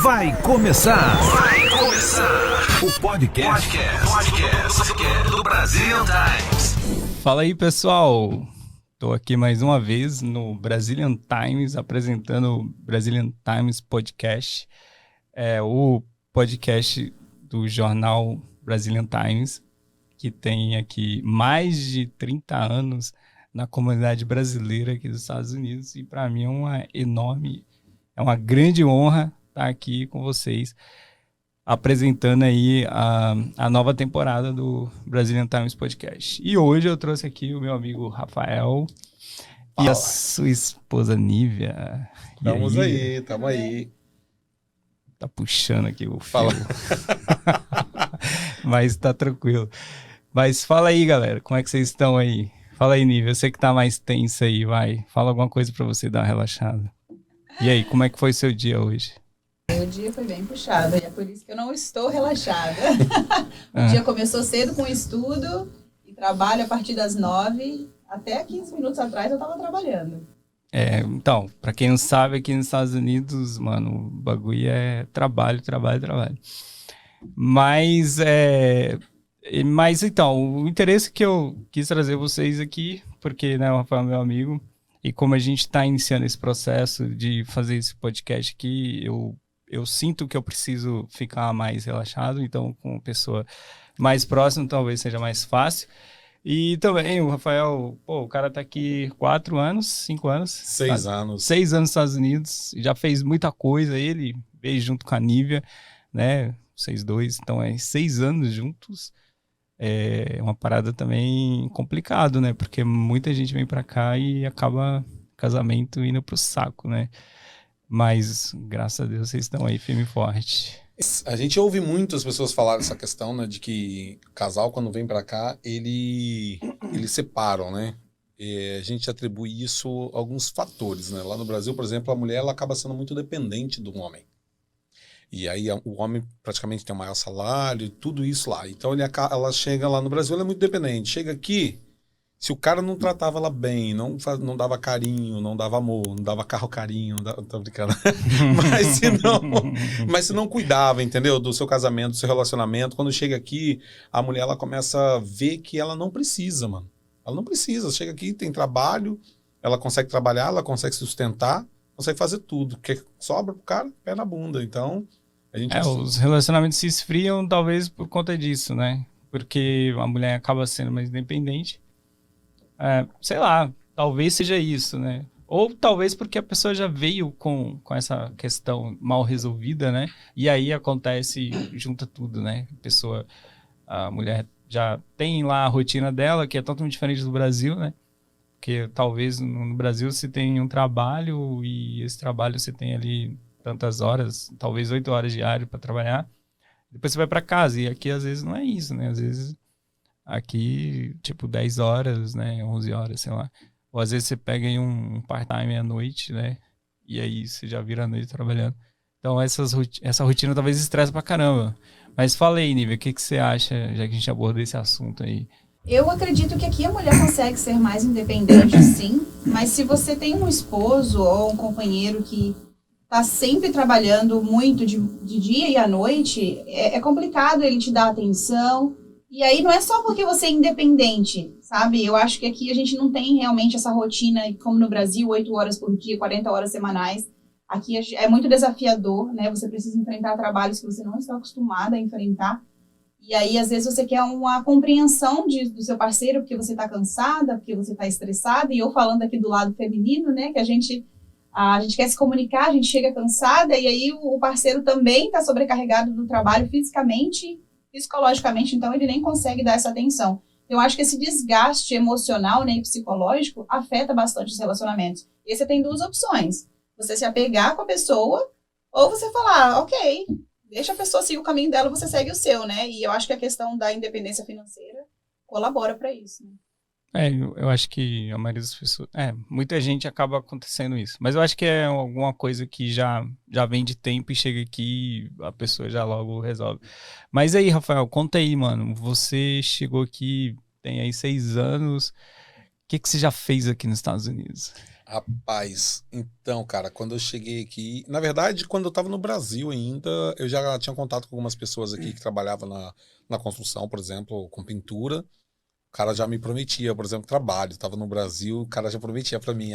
Vai começar o podcast do Brazilian Times. Fala aí, pessoal. Estou aqui mais uma vez no Brazilian Times, apresentando o Brazilian Times Podcast. É o podcast do jornal Brazilian Times, que tem aqui mais de 30 anos na comunidade brasileira aqui dos Estados Unidos. E para mim é uma grande honra estar aqui com vocês, apresentando aí a nova temporada do Brazilian Times Podcast. E hoje eu trouxe aqui o meu amigo Rafael e a sua esposa Nívia. Estamos aí. Tá puxando aqui o fio. Fala. Mas tá tranquilo. Mas fala aí, galera, como é que vocês estão aí? Fala aí, Nívia, eu sei que tá mais tensa aí, vai. Fala alguma coisa pra você dar uma relaxada. E aí, como é que foi o seu dia hoje? O dia foi bem puxado, e é por isso que eu não estou relaxada. O dia começou cedo com estudo e trabalho a partir das 9, até 15 minutos atrás eu estava trabalhando. Então, pra quem não sabe, aqui nos Estados Unidos, mano, o bagulho é trabalho. Mas então, o interesse que eu quis trazer vocês aqui, porque, né, o Rafael é meu amigo, e como a gente está iniciando esse processo de fazer esse podcast aqui, eu sinto que eu preciso ficar mais relaxado, então com uma pessoa mais próxima talvez seja mais fácil. E também o Rafael, o cara tá aqui 4 anos, 5 anos? 6 anos. 6 anos nos Estados Unidos, já fez muita coisa, ele veio junto com a Nívia, né, vocês dois, então 6 anos juntos. É uma parada também complicado, né? Porque muita gente vem pra cá e acaba o casamento indo pro saco, né? Mas, graças a Deus, vocês estão aí firme e forte. A gente ouve muitas pessoas falar dessa questão, né? De que casal, quando vem pra cá, eles separam, né? E a gente atribui isso a alguns fatores, né? Lá no Brasil, por exemplo, a mulher ela acaba sendo muito dependente do homem. E aí o homem praticamente tem o maior salário, tudo isso lá. Então ela chega lá no Brasil, ela é muito dependente. Chega aqui, se o cara não tratava ela bem, não dava carinho, não dava amor, não dava carro carinho, tô brincando. mas se não cuidava, entendeu? Do seu casamento, do seu relacionamento, quando chega aqui, a mulher ela começa a ver que ela não precisa, mano. Ela não precisa. Chega aqui, tem trabalho, ela consegue trabalhar, ela consegue sustentar, consegue fazer tudo. Porque sobra pro cara, pé na bunda. Então... Os relacionamentos se esfriam talvez por conta disso, né? Porque a mulher acaba sendo mais independente. Sei lá, talvez seja isso, né? Ou talvez porque a pessoa já veio com essa questão mal resolvida, né? E aí acontece, junta tudo, né? A mulher já tem lá a rotina dela, que é totalmente diferente do Brasil, né? Porque talvez no Brasil você tem um trabalho e esse trabalho você tem ali tantas horas, talvez 8 horas diárias para trabalhar, depois você vai para casa, e aqui às vezes não é isso, né, às vezes aqui, tipo, 10 horas, né, 11 horas, sei lá, ou às vezes você pega aí um part-time à noite, né, e aí você já vira a noite trabalhando, então essa rotina talvez estressa pra caramba, mas fala aí, Nívia, o que você acha, já que a gente abordou esse assunto aí? Eu acredito que aqui a mulher consegue ser mais independente, sim, mas se você tem um esposo ou um companheiro que tá sempre trabalhando muito de dia e à noite, é complicado ele te dar atenção. E aí não é só porque você é independente, sabe? Eu acho que aqui a gente não tem realmente essa rotina, como no Brasil, 8 horas por dia, 40 horas semanais. Aqui é muito desafiador, né? Você precisa enfrentar trabalhos que você não está acostumada a enfrentar. E aí, às vezes, você quer uma compreensão do seu parceiro, porque você está cansada, porque você está estressada. E eu falando aqui do lado feminino, né? Que a gente quer se comunicar, a gente chega cansada, e aí o parceiro também está sobrecarregado do trabalho fisicamente, psicologicamente, então ele nem consegue dar essa atenção. Eu acho que esse desgaste emocional, né, e psicológico afeta bastante os relacionamentos. E você tem 2 opções. Você se apegar com a pessoa, ou você falar, ok, deixa a pessoa seguir o caminho dela, você segue o seu, né? E eu acho que a questão da independência financeira colabora para isso, né? Eu acho que a maioria das pessoas... muita gente acaba acontecendo isso. Mas eu acho que é alguma coisa que já vem de tempo e chega aqui e a pessoa já logo resolve. Mas aí, Rafael, conta aí, mano. Você chegou aqui, tem aí 6 anos. O que você já fez aqui nos Estados Unidos? Rapaz, então, cara, quando eu cheguei aqui, na verdade, quando eu tava no Brasil ainda, eu já tinha contato com algumas pessoas aqui que trabalhavam na construção, por exemplo, com pintura. O cara já me prometia, por exemplo, trabalho. Tava no Brasil, o cara já prometia pra mim,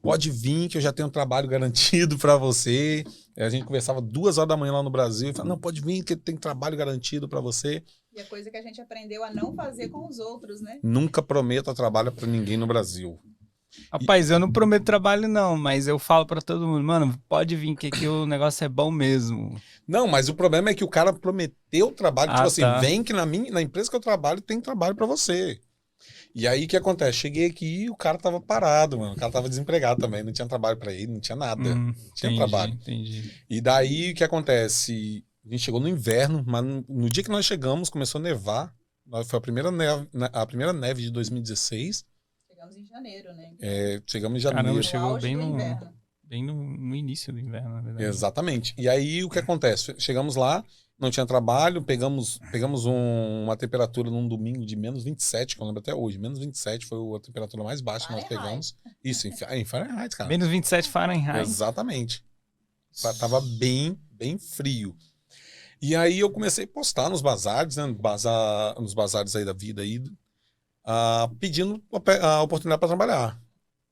pode vir que eu já tenho um trabalho garantido pra você. E a gente conversava 2 horas da manhã lá no Brasil e falava, não, pode vir que tem trabalho garantido pra você. E a coisa que a gente aprendeu a não fazer com os outros, né? Nunca prometa trabalho pra ninguém no Brasil. Rapaz, eu não prometo trabalho não, mas eu falo pra todo mundo, mano, pode vir que aqui o negócio é bom mesmo. Não, mas o problema é que o cara prometeu trabalho, tipo assim, tá. vem que na empresa que eu trabalho tem trabalho pra você. E aí o que acontece? Cheguei aqui e o cara tava parado, mano. O cara tava desempregado também, não tinha trabalho pra ele, não tinha nada. Não tinha trabalho. Entendi. E daí o que acontece? A gente chegou no inverno, mas no dia que nós chegamos começou a nevar. Foi a primeira neve de 2016. Chegamos em janeiro, né? Chegamos em janeiro. Caramba, No chegou auge bem do no, inverno. bem no início do inverno, na verdade. Exatamente. E aí o que acontece? Chegamos lá, não tinha trabalho, pegamos uma temperatura num domingo de menos 27, que eu lembro até hoje. Menos 27 foi a temperatura mais baixa que nós pegamos. Isso, em Fahrenheit, cara. Menos 27 Fahrenheit. Exatamente. Tava bem, bem frio. E aí eu comecei a postar nos bazares, né? Nos bazares aí da vida aí, pedindo a oportunidade para trabalhar.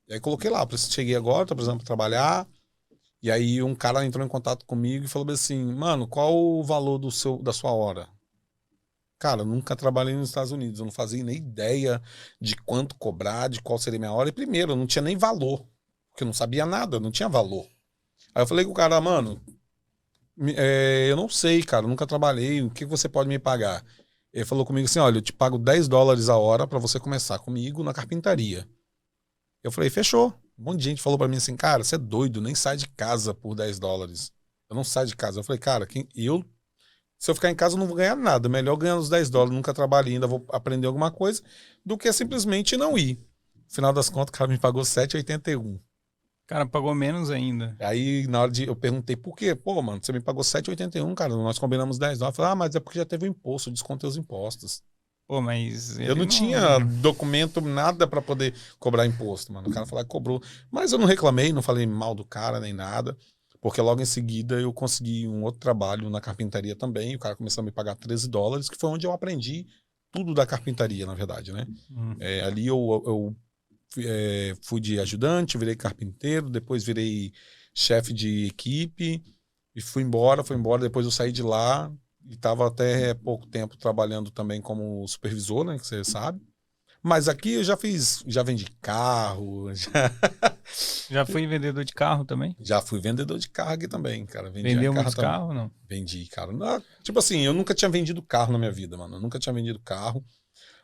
E aí coloquei lá, cheguei agora, tô precisando pra trabalhar. E aí um cara entrou em contato comigo e falou assim, mano, qual o valor da sua hora? Cara, eu nunca trabalhei nos Estados Unidos, eu não fazia nem ideia de quanto cobrar, de qual seria a minha hora. E primeiro, eu não tinha nem valor, porque eu não sabia nada, não tinha valor. Aí eu falei com o cara, mano, eu não sei, cara, eu nunca trabalhei, o que você pode me pagar? Ele falou comigo assim, olha, eu te pago $10 a hora pra você começar comigo na carpintaria. Eu falei, fechou. Um monte de gente falou pra mim assim, cara, você é doido, nem sai de casa por $10. Eu não saio de casa. Eu falei, cara, se eu ficar em casa eu não vou ganhar nada. Melhor ganhar os $10, nunca trabalhei, ainda vou aprender alguma coisa, do que simplesmente não ir. No final das contas, o cara me pagou R$7,81. Cara, pagou menos ainda. Aí, na hora eu perguntei, por quê? Pô, mano, você me pagou R$7,81, cara, nós combinamos $10. Eu falei, mas é porque já teve o imposto, eu descontei os impostos. Pô, mas... Eu não tinha documento, nada pra poder cobrar imposto, mano. O cara falou que cobrou. Mas eu não reclamei, não falei mal do cara nem nada, porque logo em seguida eu consegui um outro trabalho na carpintaria também. O cara começou a me pagar $13, que foi onde eu aprendi tudo da carpintaria, na verdade, né? Ali eu fui de ajudante, virei carpinteiro, depois virei chefe de equipe e fui embora. Depois eu saí de lá. E estava até pouco tempo trabalhando também como supervisor, né? Que você sabe. Mas aqui eu já vendi carro. Já fui vendedor de carro também? Já fui vendedor de carro aqui também, cara. Vendeu muitos carros ou não? Vendi, cara. Tipo assim, eu nunca tinha vendido carro na minha vida, mano. Eu nunca tinha vendido carro.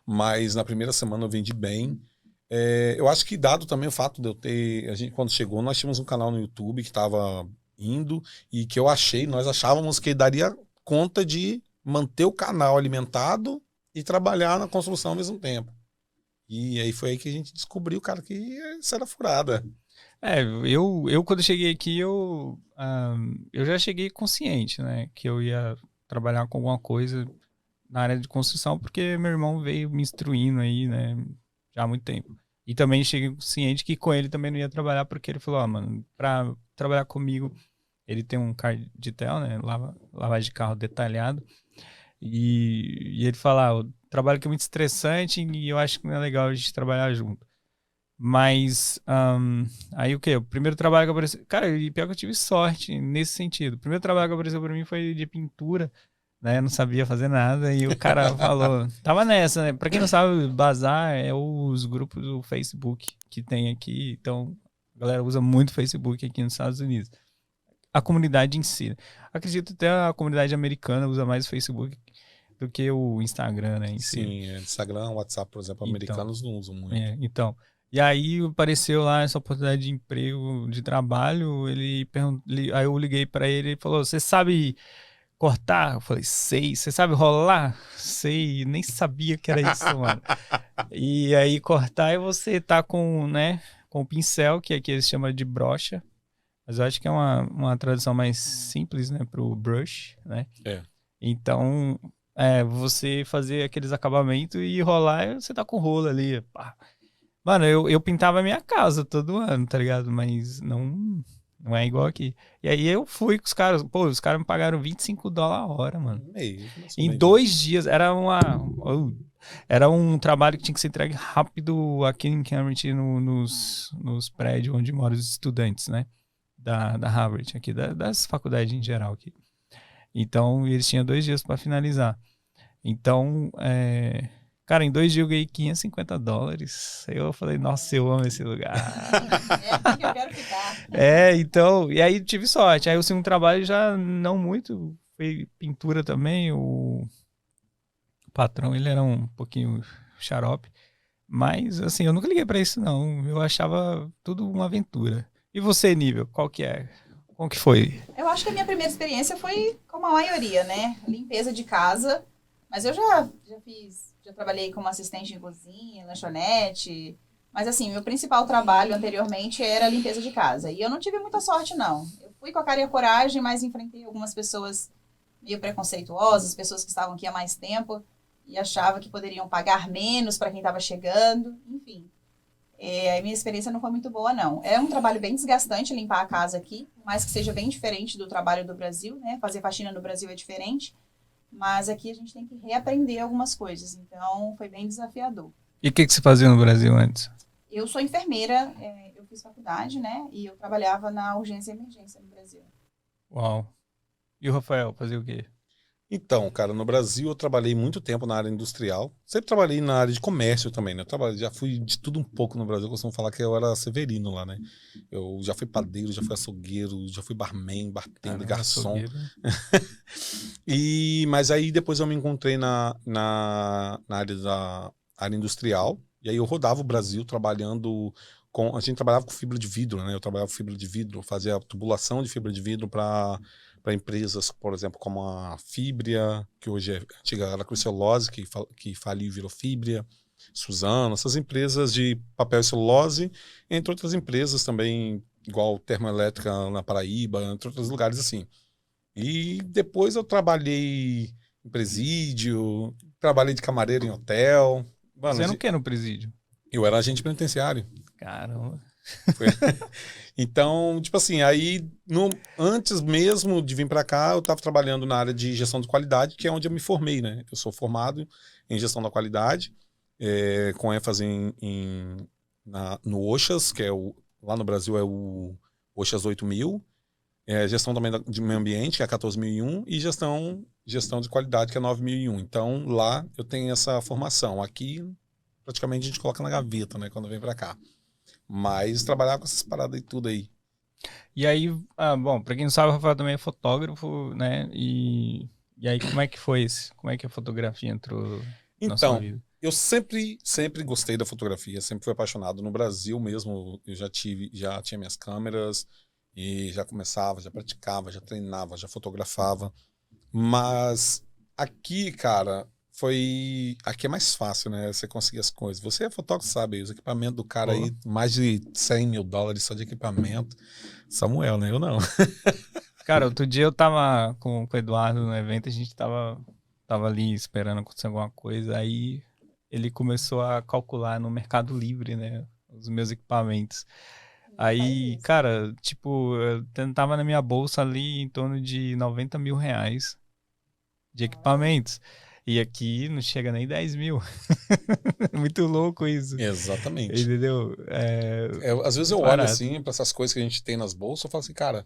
Mas na primeira semana eu vendi bem. Eu acho que dado também o fato de eu ter... quando chegou, nós tínhamos um canal no YouTube que estava indo e que nós achávamos que daria conta de manter o canal alimentado e trabalhar na construção ao mesmo tempo. E aí foi aí que a gente descobriu, cara, que isso era furada. Eu quando cheguei aqui, eu já cheguei consciente, né? Que eu ia trabalhar com alguma coisa na área de construção, porque meu irmão veio me instruindo aí, né? Já há muito tempo. E também cheguei consciente que com ele também não ia trabalhar, porque ele falou, mano, pra trabalhar comigo... Ele tem um carditel, né? Lavagem de carro detalhado. E ele fala, o trabalho aqui é muito estressante e eu acho que não é legal a gente trabalhar junto. Mas, aí o quê? O primeiro trabalho que apareceu... Cara, e pior que eu tive sorte nesse sentido. O primeiro trabalho que apareceu pra mim foi de pintura, né? Eu não sabia fazer nada e o cara falou... Tava nessa, né? Pra quem não sabe, Bazar é os grupos do Facebook que tem aqui. Então, a galera usa muito Facebook aqui nos Estados Unidos. A comunidade em si. Acredito até a comunidade americana usa mais o Facebook do que o Instagram, né? Sim, Instagram, WhatsApp, por exemplo, americanos não usam muito. Então. E aí apareceu lá essa oportunidade de emprego, de trabalho, aí eu liguei pra ele e falou, você sabe cortar? Eu falei, sei. Você sabe rolar? Sei. Nem sabia que era isso, mano. E aí cortar é você tá com o pincel, que aqui eles chamam de brocha. Mas eu acho que é uma tradução mais simples, né, pro brush, né? Então, você fazer aqueles acabamentos e rolar, você tá com o rolo ali, pá. Mano, eu pintava a minha casa todo ano, tá ligado? Mas não é igual aqui. E aí eu fui com os caras. Pô, os caras me pagaram $25 a hora, mano. Em 2 dias. Era um trabalho que tinha que ser entregue rápido aqui em Cambridge, nos prédios onde moram os estudantes, né? Da Harvard, aqui, das faculdades em geral aqui. Então, eles tinham 2 dias pra finalizar. Então, cara, em 2 dias eu ganhei $550. Aí eu falei, nossa, eu amo esse lugar. É aqui que eu quero ficar. Então, e aí tive sorte. Aí o segundo trabalho já não muito, foi pintura também. O patrão, ele era um pouquinho xarope. Mas, assim, eu nunca liguei pra isso, não. Eu achava tudo uma aventura. E você, Nível, qual que é? Como que foi? Eu acho que a minha primeira experiência foi como a maioria, né? Limpeza de casa. Mas eu já trabalhei como assistente de cozinha, lanchonete. Mas assim, meu principal trabalho anteriormente era limpeza de casa. E eu não tive muita sorte, não. Eu fui com a cara e a coragem, mas enfrentei algumas pessoas meio preconceituosas, pessoas que estavam aqui há mais tempo e achavam que poderiam pagar menos para quem estava chegando. Enfim, a minha experiência não foi muito boa, não. É um trabalho bem desgastante limpar a casa aqui, por mais que seja bem diferente do trabalho do Brasil, né? Fazer faxina no Brasil é diferente. Mas aqui a gente tem que reaprender algumas coisas. Então, foi bem desafiador. E o que você fazia no Brasil antes? Eu sou enfermeira, eu fiz faculdade, né? E eu trabalhava na urgência e emergência no Brasil. Uau. E o Rafael, fazia o quê? Então, cara, no Brasil eu trabalhei muito tempo na área industrial. Sempre trabalhei na área de comércio também, né? Já fui de tudo um pouco no Brasil. Eu costumo falar que eu era severino lá, né? Eu já fui padeiro, já fui açougueiro, já fui barman, bartender, garçom. Mas aí depois eu me encontrei na área industrial. E aí eu rodava o Brasil trabalhando com... A gente trabalhava com fibra de vidro, né? Eu trabalhava com fibra de vidro, fazia tubulação de fibra de vidro para empresas, por exemplo, como a Fibria, que hoje é antiga, era a Crucelulose, que faliu e virou Fibria, Suzano, essas empresas de papel e celulose, entre outras empresas também, igual Termoelétrica na Paraíba, entre outros lugares assim. E depois eu trabalhei em presídio, trabalhei de camareiro em hotel. Mano, você não quer no presídio? Eu era agente penitenciário. Caramba. Então, tipo assim, aí antes mesmo de vir para cá, eu estava trabalhando na área de gestão de qualidade, que é onde eu me formei, né? Eu sou formado em gestão da qualidade, com ênfase no OSHAS, que lá no Brasil é o OSHAS 8000, gestão também de meio ambiente, que é a 14.001, e gestão de qualidade, que é 9.001. Então, lá eu tenho essa formação. Aqui, praticamente, a gente coloca na gaveta, né? Quando vem para cá. Mas trabalhar com essas paradas e tudo aí. E aí, bom, pra quem não sabe, o Rafael também é fotógrafo, né? E aí, como é que foi isso? Como é que a fotografia entrou na sua vida? Eu sempre gostei da fotografia, sempre fui apaixonado. No Brasil mesmo, eu já tinha minhas câmeras e já começava, já praticava, já treinava, já fotografava. Mas aqui, cara... Aqui é mais fácil, né? Você conseguir as coisas. Você é fotógrafo, sabe? Os equipamentos do cara aí, mais de $100 mil só de equipamento. Samuel, né? Eu não. Cara, outro dia eu tava com o Eduardo no evento, a gente tava ali esperando acontecer alguma coisa, aí ele começou a calcular no Mercado Livre, né? Os meus equipamentos. Aí, cara, tipo, eu tava na minha bolsa ali em torno de $90 mil de equipamentos. E aqui não chega nem 10 mil. Muito louco isso. Exatamente. Entendeu? Às vezes eu olho assim para essas coisas que a gente tem nas bolsas, eu falo assim, cara,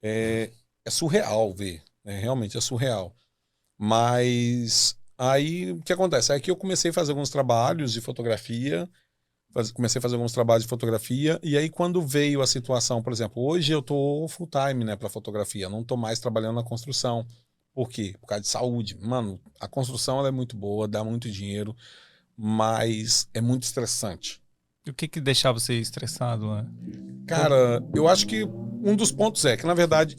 é surreal ver. Realmente é surreal. Mas aí o que acontece? Aí que eu comecei a fazer alguns trabalhos de fotografia. E aí quando veio a situação, por exemplo, hoje eu tô full time, né, para fotografia. Não tô mais trabalhando na construção. Por quê? Por causa de saúde. Mano, a construção ela é muito boa, dá muito dinheiro, mas é muito estressante. E o que deixava você estressado, né? Cara, eu acho que um dos pontos é que, na verdade,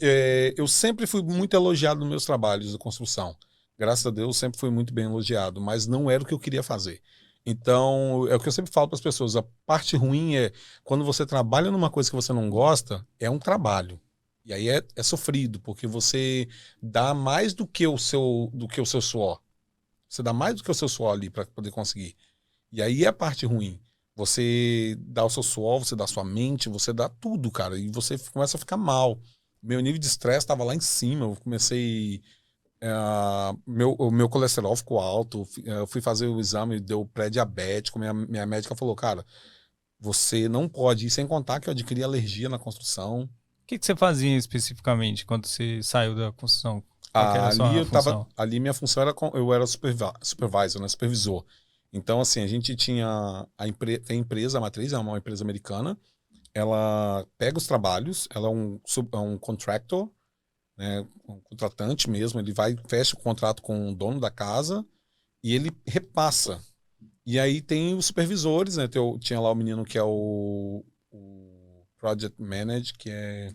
eu sempre fui muito elogiado nos meus trabalhos de construção. Graças a Deus, sempre fui muito bem elogiado, mas não era o que eu queria fazer. Então, é o que eu sempre falo para as pessoas. A parte ruim é quando você trabalha numa coisa que você não gosta, é um trabalho. E aí é sofrido, porque você dá mais do que o seu suor. Você dá mais do que o seu suor ali para poder conseguir. E aí é a parte ruim. você dá o seu suor, você dá a sua mente, você dá tudo, cara. E você começa a ficar mal. Meu nível de estresse estava lá em cima. Eu comecei... o meu colesterol ficou alto. Eu fui fazer o exame, deu pré-diabético. Minha médica falou, cara, você não pode ir, sem contar que eu adquiri alergia na construção. O que você fazia especificamente quando você saiu da construção? Qual que era a sua função? Ali minha função era, eu era supervisor, né, supervisor. Então, assim, a gente tinha tem a empresa, a matriz, é uma empresa americana, ela pega os trabalhos, ela é um contractor, né, um contratante mesmo, ele fecha o contrato com o dono da casa e ele repassa. E aí tem os supervisores, né, tinha lá o menino que é o Project Manager, que é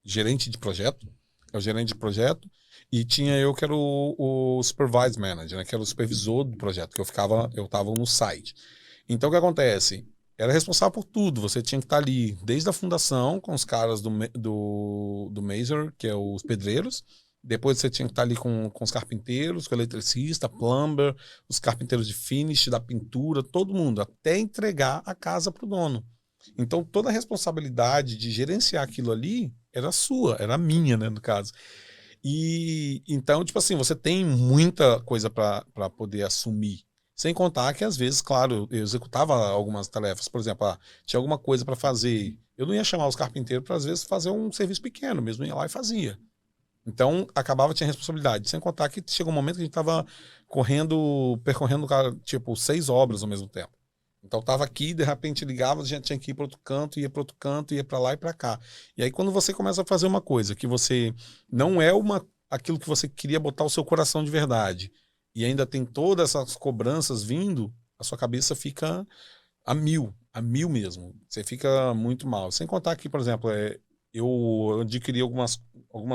gerente de projeto, é o gerente de projeto, e tinha eu que era o Supervisor Manager, né, que era o supervisor do projeto, que eu tava no site. Então o que acontece? Era responsável por tudo, você tinha que estar ali desde a fundação com os caras do Maser, que é os pedreiros, depois você tinha que estar ali com os carpinteiros, com o eletricista, plumber, os carpinteiros de finish, da pintura, todo mundo, até entregar a casa para o dono. Então toda a responsabilidade de gerenciar aquilo ali era sua, era minha, né, no caso. E então, tipo assim, você tem muita coisa para poder assumir. Sem contar que, às vezes, claro, eu executava algumas tarefas. Por exemplo, tinha alguma coisa para fazer. Eu não ia chamar os carpinteiros para, às vezes, fazer um serviço pequeno mesmo. Eu ia lá e fazia. Então, tinha responsabilidade. Sem contar que chegou um momento que a gente estava percorrendo, tipo, 6 obras ao mesmo tempo. Então, estava aqui, de repente ligava, a gente tinha que ir para outro canto, ia para outro canto, ia para lá e para cá. E aí, quando você começa a fazer uma coisa que você não é aquilo que você queria botar o seu coração de verdade, e ainda tem todas essas cobranças vindo, a sua cabeça fica a mil mesmo. Você fica muito mal. Sem contar que, por exemplo, eu adquiri algumas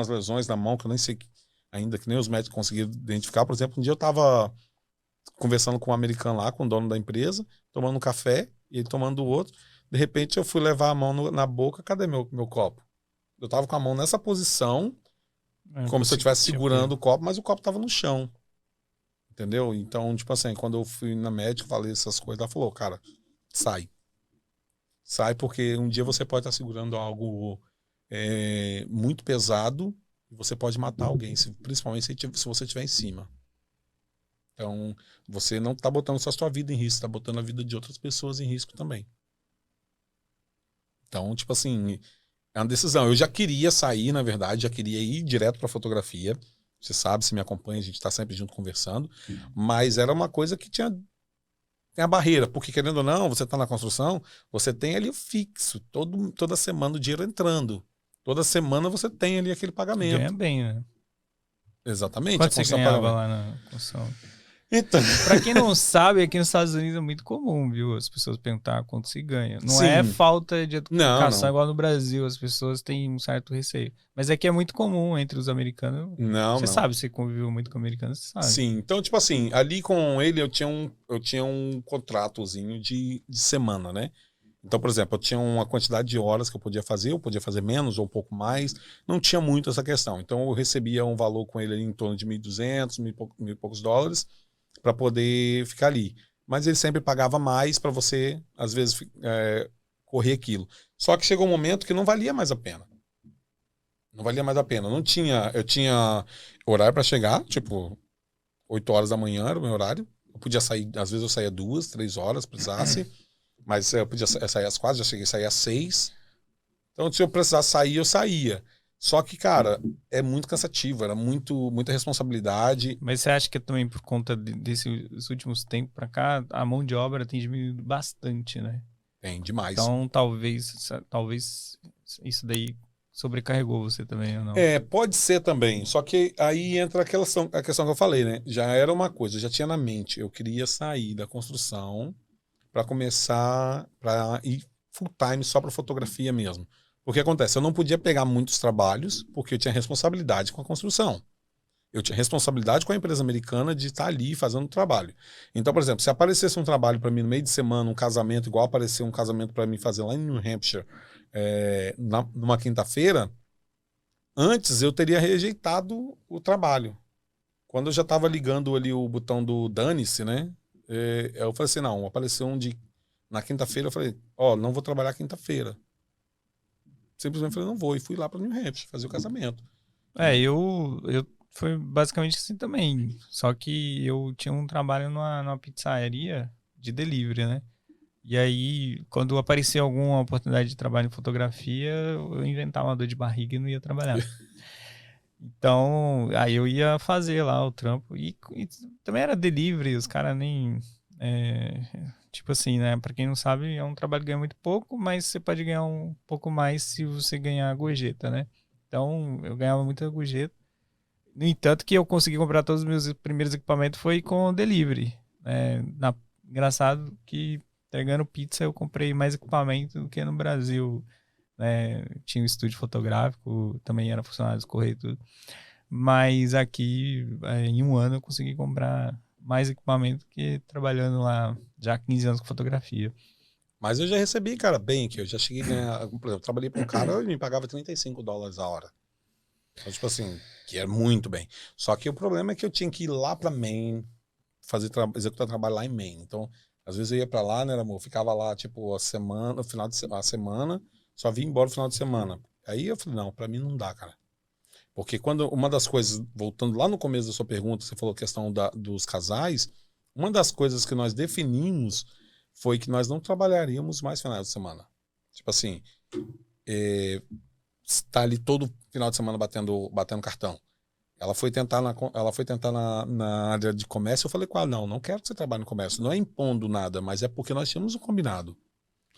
lesões na mão que eu nem sei ainda, que nem os médicos conseguiram identificar. Por exemplo, um dia eu estava conversando com um americano lá, com o dono da empresa, tomando um café, e ele tomando o outro. De repente eu fui levar a mão na boca, cadê meu copo? Eu tava com a mão nessa posição, como se eu estivesse segurando o copo, mas o copo tava no chão. Entendeu? Então, tipo assim, quando eu fui na médica, falei essas coisas, ela falou, cara, sai. Sai porque um dia você pode estar segurando algo muito pesado e você pode matar alguém, principalmente se você estiver em cima. Então, você não está botando só a sua vida em risco, está botando a vida de outras pessoas em risco também. Então, tipo assim, é uma decisão. Eu já queria sair, na verdade, já queria ir direto para fotografia. Você sabe, se me acompanha, a gente está sempre junto conversando. Mas era uma coisa que tem a barreira, porque querendo ou não, você está na construção, você tem ali o fixo, toda semana o dinheiro entrando. Toda semana você tem ali aquele pagamento. Ganha bem, né? Exatamente. Quanto você ganhava lá na construção? Então. Pra quem não sabe, aqui nos Estados Unidos é muito comum, viu? As pessoas perguntar quanto se ganha. Não Sim. é falta de educação Não. igual no Brasil, as pessoas têm um certo receio. Mas aqui é muito comum entre os americanos. Você sabe, você conviveu muito com americanos, você sabe. Sim, então, tipo assim, ali com ele eu tinha um contratozinho de semana, né? Então, por exemplo, eu tinha uma quantidade de horas que eu podia fazer menos ou um pouco mais, não tinha muito essa questão. Então, eu recebia um valor com ele ali em torno de $1.200, mil e poucos dólares, para poder ficar ali. Mas ele sempre pagava mais para você, às vezes, correr aquilo. Só que chegou um momento que não valia mais a pena. Não valia mais a pena. Eu tinha horário para chegar, tipo, 8 horas da manhã era o meu horário. Eu podia sair, às vezes eu saía 2, 3 horas, precisasse. Mas eu podia sair às 4, já cheguei a sair às 6. Então, se eu precisasse sair, eu saía. Só que, cara, é muito cansativo, era muita responsabilidade. Mas você acha que também por conta desses últimos tempos pra cá, a mão de obra tem diminuído bastante, né? Tem, demais. Então, talvez isso daí sobrecarregou você também, ou não? Pode ser também. Só que aí entra a questão que eu falei, né? Já era uma coisa, já tinha na mente. Eu queria sair da construção para começar para ir full time só para fotografia mesmo. O que acontece? Eu não podia pegar muitos trabalhos porque eu tinha responsabilidade com a construção. Eu tinha responsabilidade com a empresa americana de estar ali fazendo o trabalho. Então, por exemplo, se aparecesse um trabalho para mim no meio de semana, um casamento, igual apareceu um casamento para mim fazer lá em New Hampshire, numa quinta-feira, antes eu teria rejeitado o trabalho. Quando eu já estava ligando ali o botão do dane-se, né? Eu falei assim, não, apareceu um Na quinta-feira eu falei, não vou trabalhar quinta-feira. Simplesmente falei, não vou. E fui lá para New Hampshire fazer o casamento. Eu foi basicamente assim também. Só que eu tinha um trabalho numa pizzaria de delivery, né? E aí, quando aparecia alguma oportunidade de trabalho em fotografia, eu inventava uma dor de barriga e não ia trabalhar. Então, aí eu ia fazer lá o trampo. E também era delivery, os caras nem... tipo assim, né? Pra quem não sabe, é um trabalho que ganha muito pouco, mas você pode ganhar um pouco mais se você ganhar a gorjeta, né? Então, eu ganhava muita gorjeta. No entanto, que eu consegui comprar todos os meus primeiros equipamentos foi com delivery. Engraçado que entregando pizza eu comprei mais equipamento do que no Brasil. Né? Tinha um estúdio fotográfico, também era funcionário do correio e tudo. Mas aqui, em um ano, eu consegui comprar mais equipamento que trabalhando lá já há 15 anos com fotografia. Mas eu já recebi, cara, bem que eu já cheguei a ganhar... Por exemplo, eu trabalhei para um cara, ele me pagava $35 a hora. Então, tipo assim, que é muito bem. Só que o problema é que eu tinha que ir lá para Maine, executar trabalho lá em Maine. Então, às vezes eu ia para lá, né, amor? Ficava lá, tipo, a semana, só vim embora no final de semana. Aí eu falei, não, para mim não dá, cara. Porque quando uma das coisas, voltando lá no começo da sua pergunta, você falou a questão dos casais, uma das coisas que nós definimos foi que nós não trabalharíamos mais finais de semana. Tipo assim, está ali todo final de semana batendo cartão. Ela foi tentar na área de comércio, eu falei com ela, não quero que você trabalhe no comércio. Não é impondo nada, mas é porque nós tínhamos um combinado.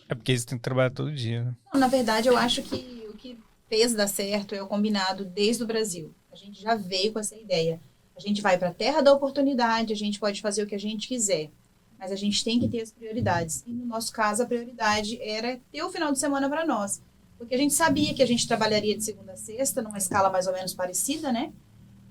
É porque eles têm que trabalhar todo dia, né? Não, na verdade, eu acho que o que fez dar certo é o combinado desde o Brasil. A gente já veio com essa ideia. A gente vai para a terra da oportunidade, a gente pode fazer o que a gente quiser, mas a gente tem que ter as prioridades. E no nosso caso, a prioridade era ter o final de semana para nós. Porque a gente sabia que a gente trabalharia de segunda a sexta, numa escala mais ou menos parecida, né?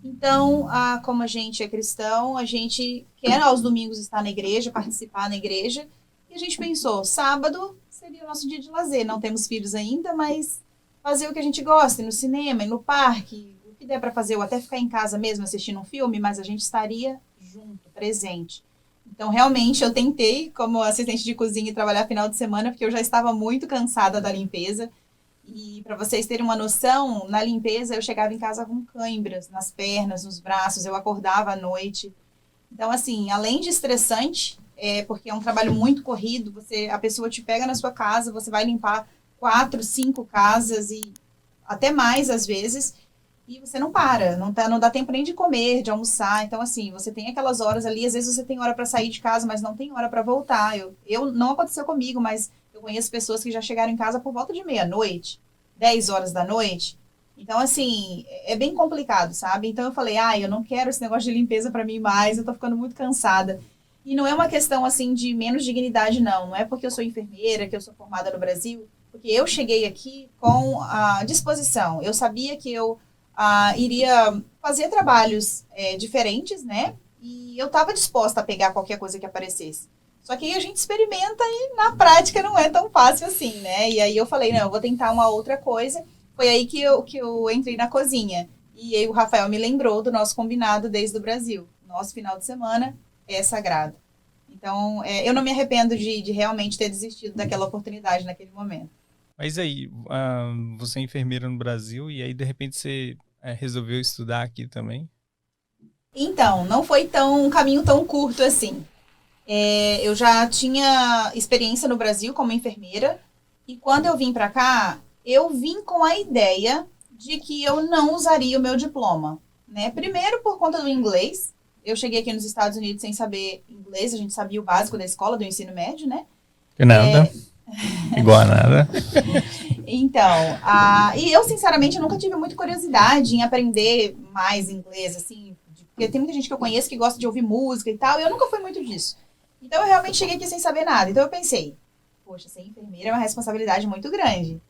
Então, como a gente é cristão, a gente quer aos domingos estar na igreja, participar na igreja. E a gente pensou, sábado seria o nosso dia de lazer. Não temos filhos ainda, mas fazer o que a gente gosta, ir no cinema, ir no parque, o que der para fazer, ou até ficar em casa mesmo assistindo um filme, mas a gente estaria junto, presente. Então, realmente, eu tentei, como assistente de cozinha, trabalhar final de semana, porque eu já estava muito cansada da limpeza. E para vocês terem uma noção, na limpeza eu chegava em casa com cãibras nas pernas, nos braços, eu acordava à noite. Então, assim, além de estressante, porque é um trabalho muito corrido, a pessoa te pega na sua casa, você vai limpar 4, 5 casas e até mais às vezes, e você não para, não dá tempo nem de comer, de almoçar. Então, assim, você tem aquelas horas ali, às vezes você tem hora para sair de casa, mas não tem hora para voltar. Eu não aconteceu comigo, mas eu conheço pessoas que já chegaram em casa por volta de meia-noite, 10 horas da noite. Então, assim, é bem complicado, sabe? Então eu falei, eu não quero esse negócio de limpeza para mim mais, eu tô ficando muito cansada. E não é uma questão, assim, de menos dignidade, não. Não é porque eu sou enfermeira, que eu sou formada no Brasil, porque eu cheguei aqui com a disposição. Eu sabia que eu iria fazer trabalhos diferentes, né? E eu estava disposta a pegar qualquer coisa que aparecesse. Só que aí a gente experimenta e na prática não é tão fácil assim, né? E aí eu falei, não, eu vou tentar uma outra coisa. Foi aí que eu entrei na cozinha. E aí o Rafael me lembrou do nosso combinado desde o Brasil. Nosso final de semana é sagrado. Então, eu não me arrependo de realmente ter desistido daquela oportunidade naquele momento. Mas aí, você é enfermeira no Brasil e aí de repente você resolveu estudar aqui também? Então, não foi um caminho tão curto assim. Eu já tinha experiência no Brasil como enfermeira e quando eu vim para cá, eu vim com a ideia de que eu não usaria o meu diploma, né? Primeiro por conta do inglês. Eu cheguei aqui nos Estados Unidos sem saber inglês, a gente sabia o básico da escola, do ensino médio, né? Nada. Igual a nada. Então, e eu, sinceramente, nunca tive muita curiosidade em aprender mais inglês, assim, porque tem muita gente que eu conheço que gosta de ouvir música e tal, e eu nunca fui muito disso. Então, eu realmente cheguei aqui sem saber nada. Então, eu pensei, poxa, ser enfermeira é uma responsabilidade muito grande.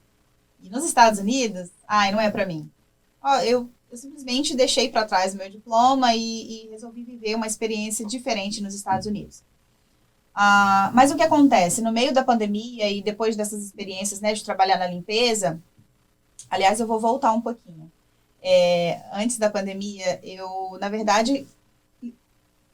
E nos Estados Unidos, não é pra mim. Eu simplesmente deixei para trás o meu diploma e resolvi viver uma experiência diferente nos Estados Unidos. Mas o que acontece? No meio da pandemia e depois dessas experiências, né, de trabalhar na limpeza, aliás, eu vou voltar um pouquinho. Antes da pandemia, eu, na verdade,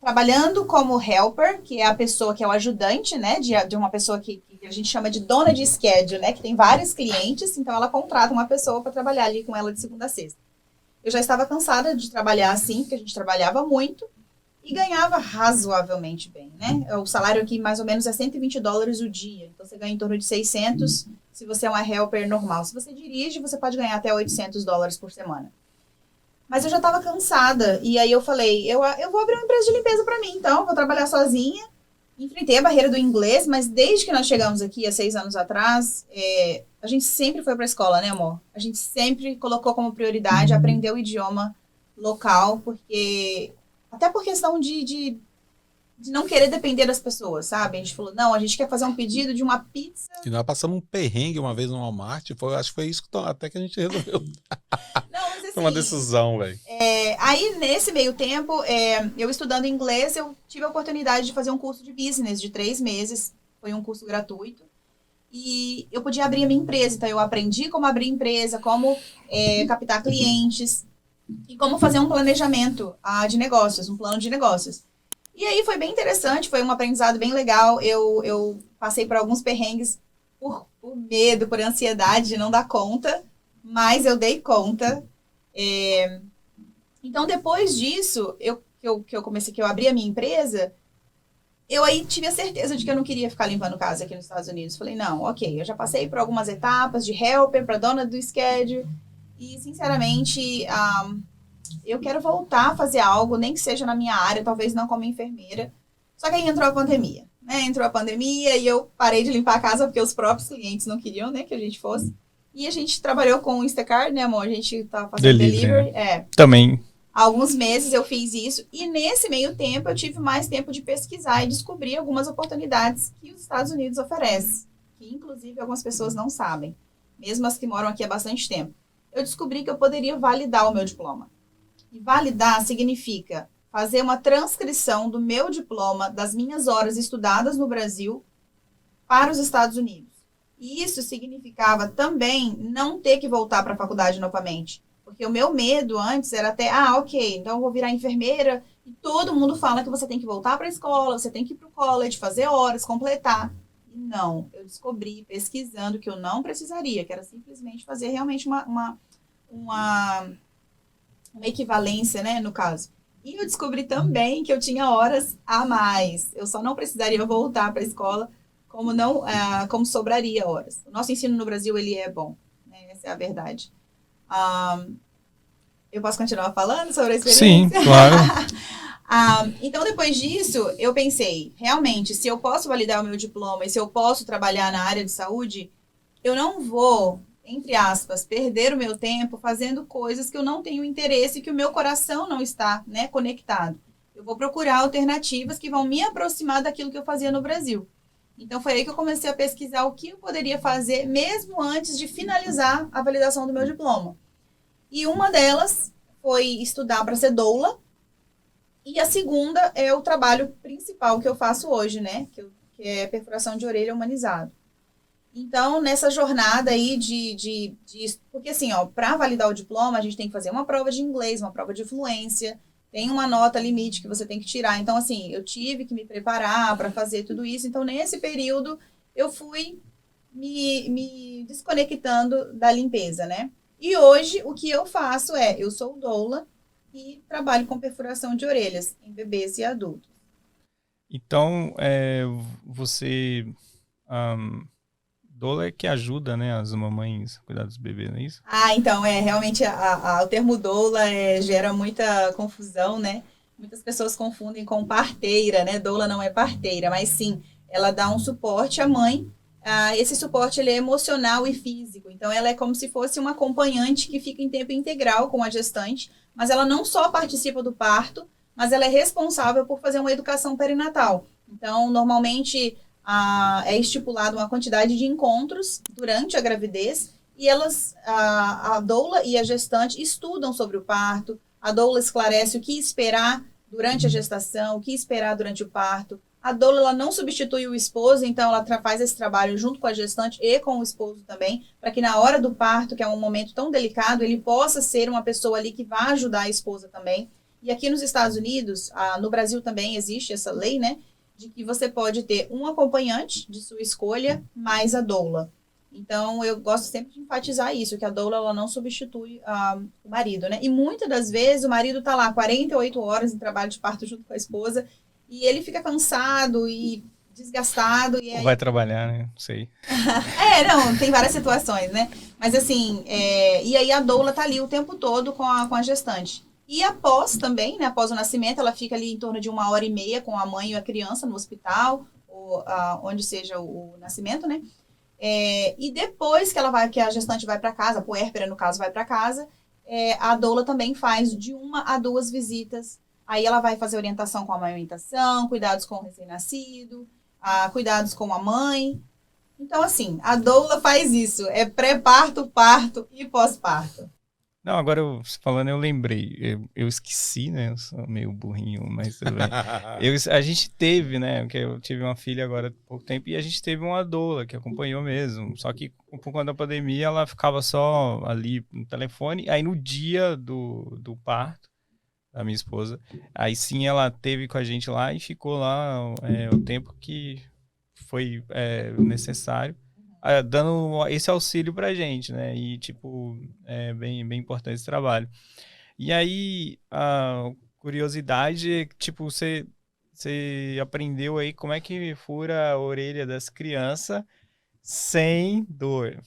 trabalhando como helper, que é a pessoa que é o ajudante, né, de uma pessoa que a gente chama de dona de schedule, né, que tem vários clientes, então ela contrata uma pessoa para trabalhar ali com ela de segunda a sexta. Eu já estava cansada de trabalhar assim, porque a gente trabalhava muito e ganhava razoavelmente bem, né? O salário aqui mais ou menos é $120 o dia, então você ganha em torno de 600 se você é uma helper normal. Se você dirige, você pode ganhar até $800 por semana. Mas eu já estava cansada, e aí eu falei, eu vou abrir uma empresa de limpeza para mim, então, vou trabalhar sozinha. Enfrentei a barreira do inglês, mas desde que nós chegamos aqui, há 6 anos atrás, a gente sempre foi para a escola, né, amor? A gente sempre colocou como prioridade aprender o idioma local, porque até por questão de não querer depender das pessoas, sabe? A gente falou, não, a gente quer fazer um pedido de uma pizza. E nós passamos um perrengue uma vez no Walmart, acho que foi isso até que a gente resolveu. Não, mas assim, Foi uma decisão, velho. Aí, nesse meio tempo, eu estudando inglês, eu tive a oportunidade de fazer um curso de business de 3 meses. Foi um curso gratuito. E eu podia abrir a minha empresa. Então, eu aprendi como abrir empresa, como captar clientes e como fazer um planejamento de negócios, um plano de negócios. E aí foi bem interessante, foi um aprendizado bem legal. Eu passei por alguns perrengues por medo, por ansiedade de não dar conta, mas eu dei conta. Então, depois disso, que eu abri a minha empresa, eu aí tive a certeza de que eu não queria ficar limpando casa aqui nos Estados Unidos. Falei, não, ok, eu já passei por algumas etapas de helper para dona do schedule e, sinceramente, eu quero voltar a fazer algo, nem que seja na minha área, talvez não como enfermeira. Só que aí entrou a pandemia, né? Entrou a pandemia e eu parei de limpar a casa porque os próprios clientes não queriam, né, que a gente fosse. E a gente trabalhou com o Instacart, né, amor? A gente tava fazendo delivery. Também. Há alguns meses eu fiz isso. E nesse meio tempo eu tive mais tempo de pesquisar e descobrir algumas oportunidades que os Estados Unidos oferecem. Que inclusive algumas pessoas não sabem. Mesmo as que moram aqui há bastante tempo. Eu descobri que eu poderia validar o meu diploma. E validar significa fazer uma transcrição do meu diploma, das minhas horas estudadas no Brasil, para os Estados Unidos. E isso significava também não ter que voltar para a faculdade novamente. Porque o meu medo antes era até, ok, então eu vou virar enfermeira e todo mundo fala que você tem que voltar para a escola, você tem que ir para o college, fazer horas, completar. E não, eu descobri pesquisando que eu não precisaria, que era simplesmente fazer realmente uma equivalência, né, no caso. E eu descobri também que eu tinha horas a mais. Eu só não precisaria voltar para a escola como sobraria horas. O nosso ensino no Brasil, ele é bom, né? Essa é a verdade. Eu posso continuar falando sobre a experiência? Sim, claro. Então, depois disso, eu pensei, realmente, se eu posso validar o meu diploma e se eu posso trabalhar na área de saúde, eu não vou, entre aspas, perder o meu tempo fazendo coisas que eu não tenho interesse e que o meu coração não está, né, conectado. Eu vou procurar alternativas que vão me aproximar daquilo que eu fazia no Brasil. Então, foi aí que eu comecei a pesquisar o que eu poderia fazer mesmo antes de finalizar a validação do meu diploma. E uma delas foi estudar para ser doula. E a segunda é o trabalho principal que eu faço hoje, né? Que é perfuração de orelha humanizado. Então, nessa jornada aí porque assim, para validar o diploma, a gente tem que fazer uma prova de inglês, uma prova de fluência, tem uma nota limite que você tem que tirar. Então, assim, eu tive que me preparar para fazer tudo isso. Então, nesse período, eu fui me desconectando da limpeza, né? E hoje, o que eu faço eu sou doula e trabalho com perfuração de orelhas em bebês e adultos. Então, você... doula é que ajuda, né, as mamães a cuidar dos bebês, não é isso? Então, realmente o termo doula gera muita confusão, né? Muitas pessoas confundem com parteira, né? Doula não é parteira, mas sim, ela dá um suporte à mãe. Esse suporte ele é emocional e físico. Então, ela é como se fosse uma acompanhante que fica em tempo integral com a gestante, mas ela não só participa do parto, mas ela é responsável por fazer uma educação perinatal. Então, normalmente... é estipulado uma quantidade de encontros durante a gravidez e a doula e a gestante estudam sobre o parto, a doula esclarece o que esperar durante a gestação, o que esperar durante o parto. A doula ela não substitui o esposo, então ela faz esse trabalho junto com a gestante e com o esposo também, para que na hora do parto, que é um momento tão delicado, ele possa ser uma pessoa ali que vai ajudar a esposa também. E aqui nos Estados Unidos, no Brasil também existe essa lei, né? De que você pode ter um acompanhante de sua escolha mais a doula. Então, eu gosto sempre de enfatizar isso, que a doula ela não substitui o marido, né? E muitas das vezes o marido está lá 48 horas em trabalho de parto junto com a esposa e ele fica cansado e desgastado. E aí... Vai trabalhar, né? Não sei. Não, tem várias situações, né? Mas assim, e aí a doula tá ali o tempo todo com a gestante. E após também, né? Após o nascimento, ela fica ali em torno de 1h30 com a mãe e a criança no hospital, ou onde seja o nascimento, né? E depois que a gestante vai para casa, a puérpera, no caso, vai para casa, a doula também faz de 1 a 2 visitas. Aí ela vai fazer orientação com a amamentação, cuidados com o recém-nascido, cuidados com a mãe. Então, assim, a doula faz isso. É pré-parto, parto e pós-parto. Não, agora falando, eu lembrei. Eu esqueci, né? Eu sou meio burrinho, mas tudo bem. A gente teve, né? Porque eu tive uma filha agora há pouco tempo e a gente teve uma doula que acompanhou mesmo. Só que por conta da pandemia ela ficava só ali no telefone. Aí no dia do parto da minha esposa, aí sim ela teve com a gente lá e ficou lá o tempo que foi necessário. Dando esse auxílio pra gente, né? E, tipo, é bem importante esse trabalho. E aí, a curiosidade é que, tipo, você aprendeu aí como é que fura a orelha das crianças sem dor.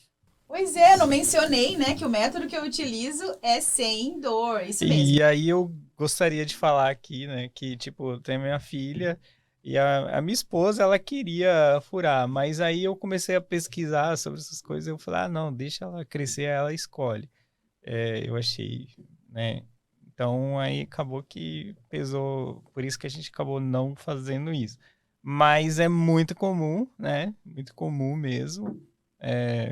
Pois é, não mencionei, né, que o método que eu utilizo é sem dor, isso mesmo. E aí eu gostaria de falar aqui, né, que, tipo, tem minha filha... E a minha esposa, ela queria furar, mas aí eu comecei a pesquisar sobre essas coisas e eu falei, não, deixa ela crescer, ela escolhe. Eu achei, né? Então aí acabou que pesou, por isso que a gente acabou não fazendo isso. Mas é muito comum, né? Muito comum mesmo.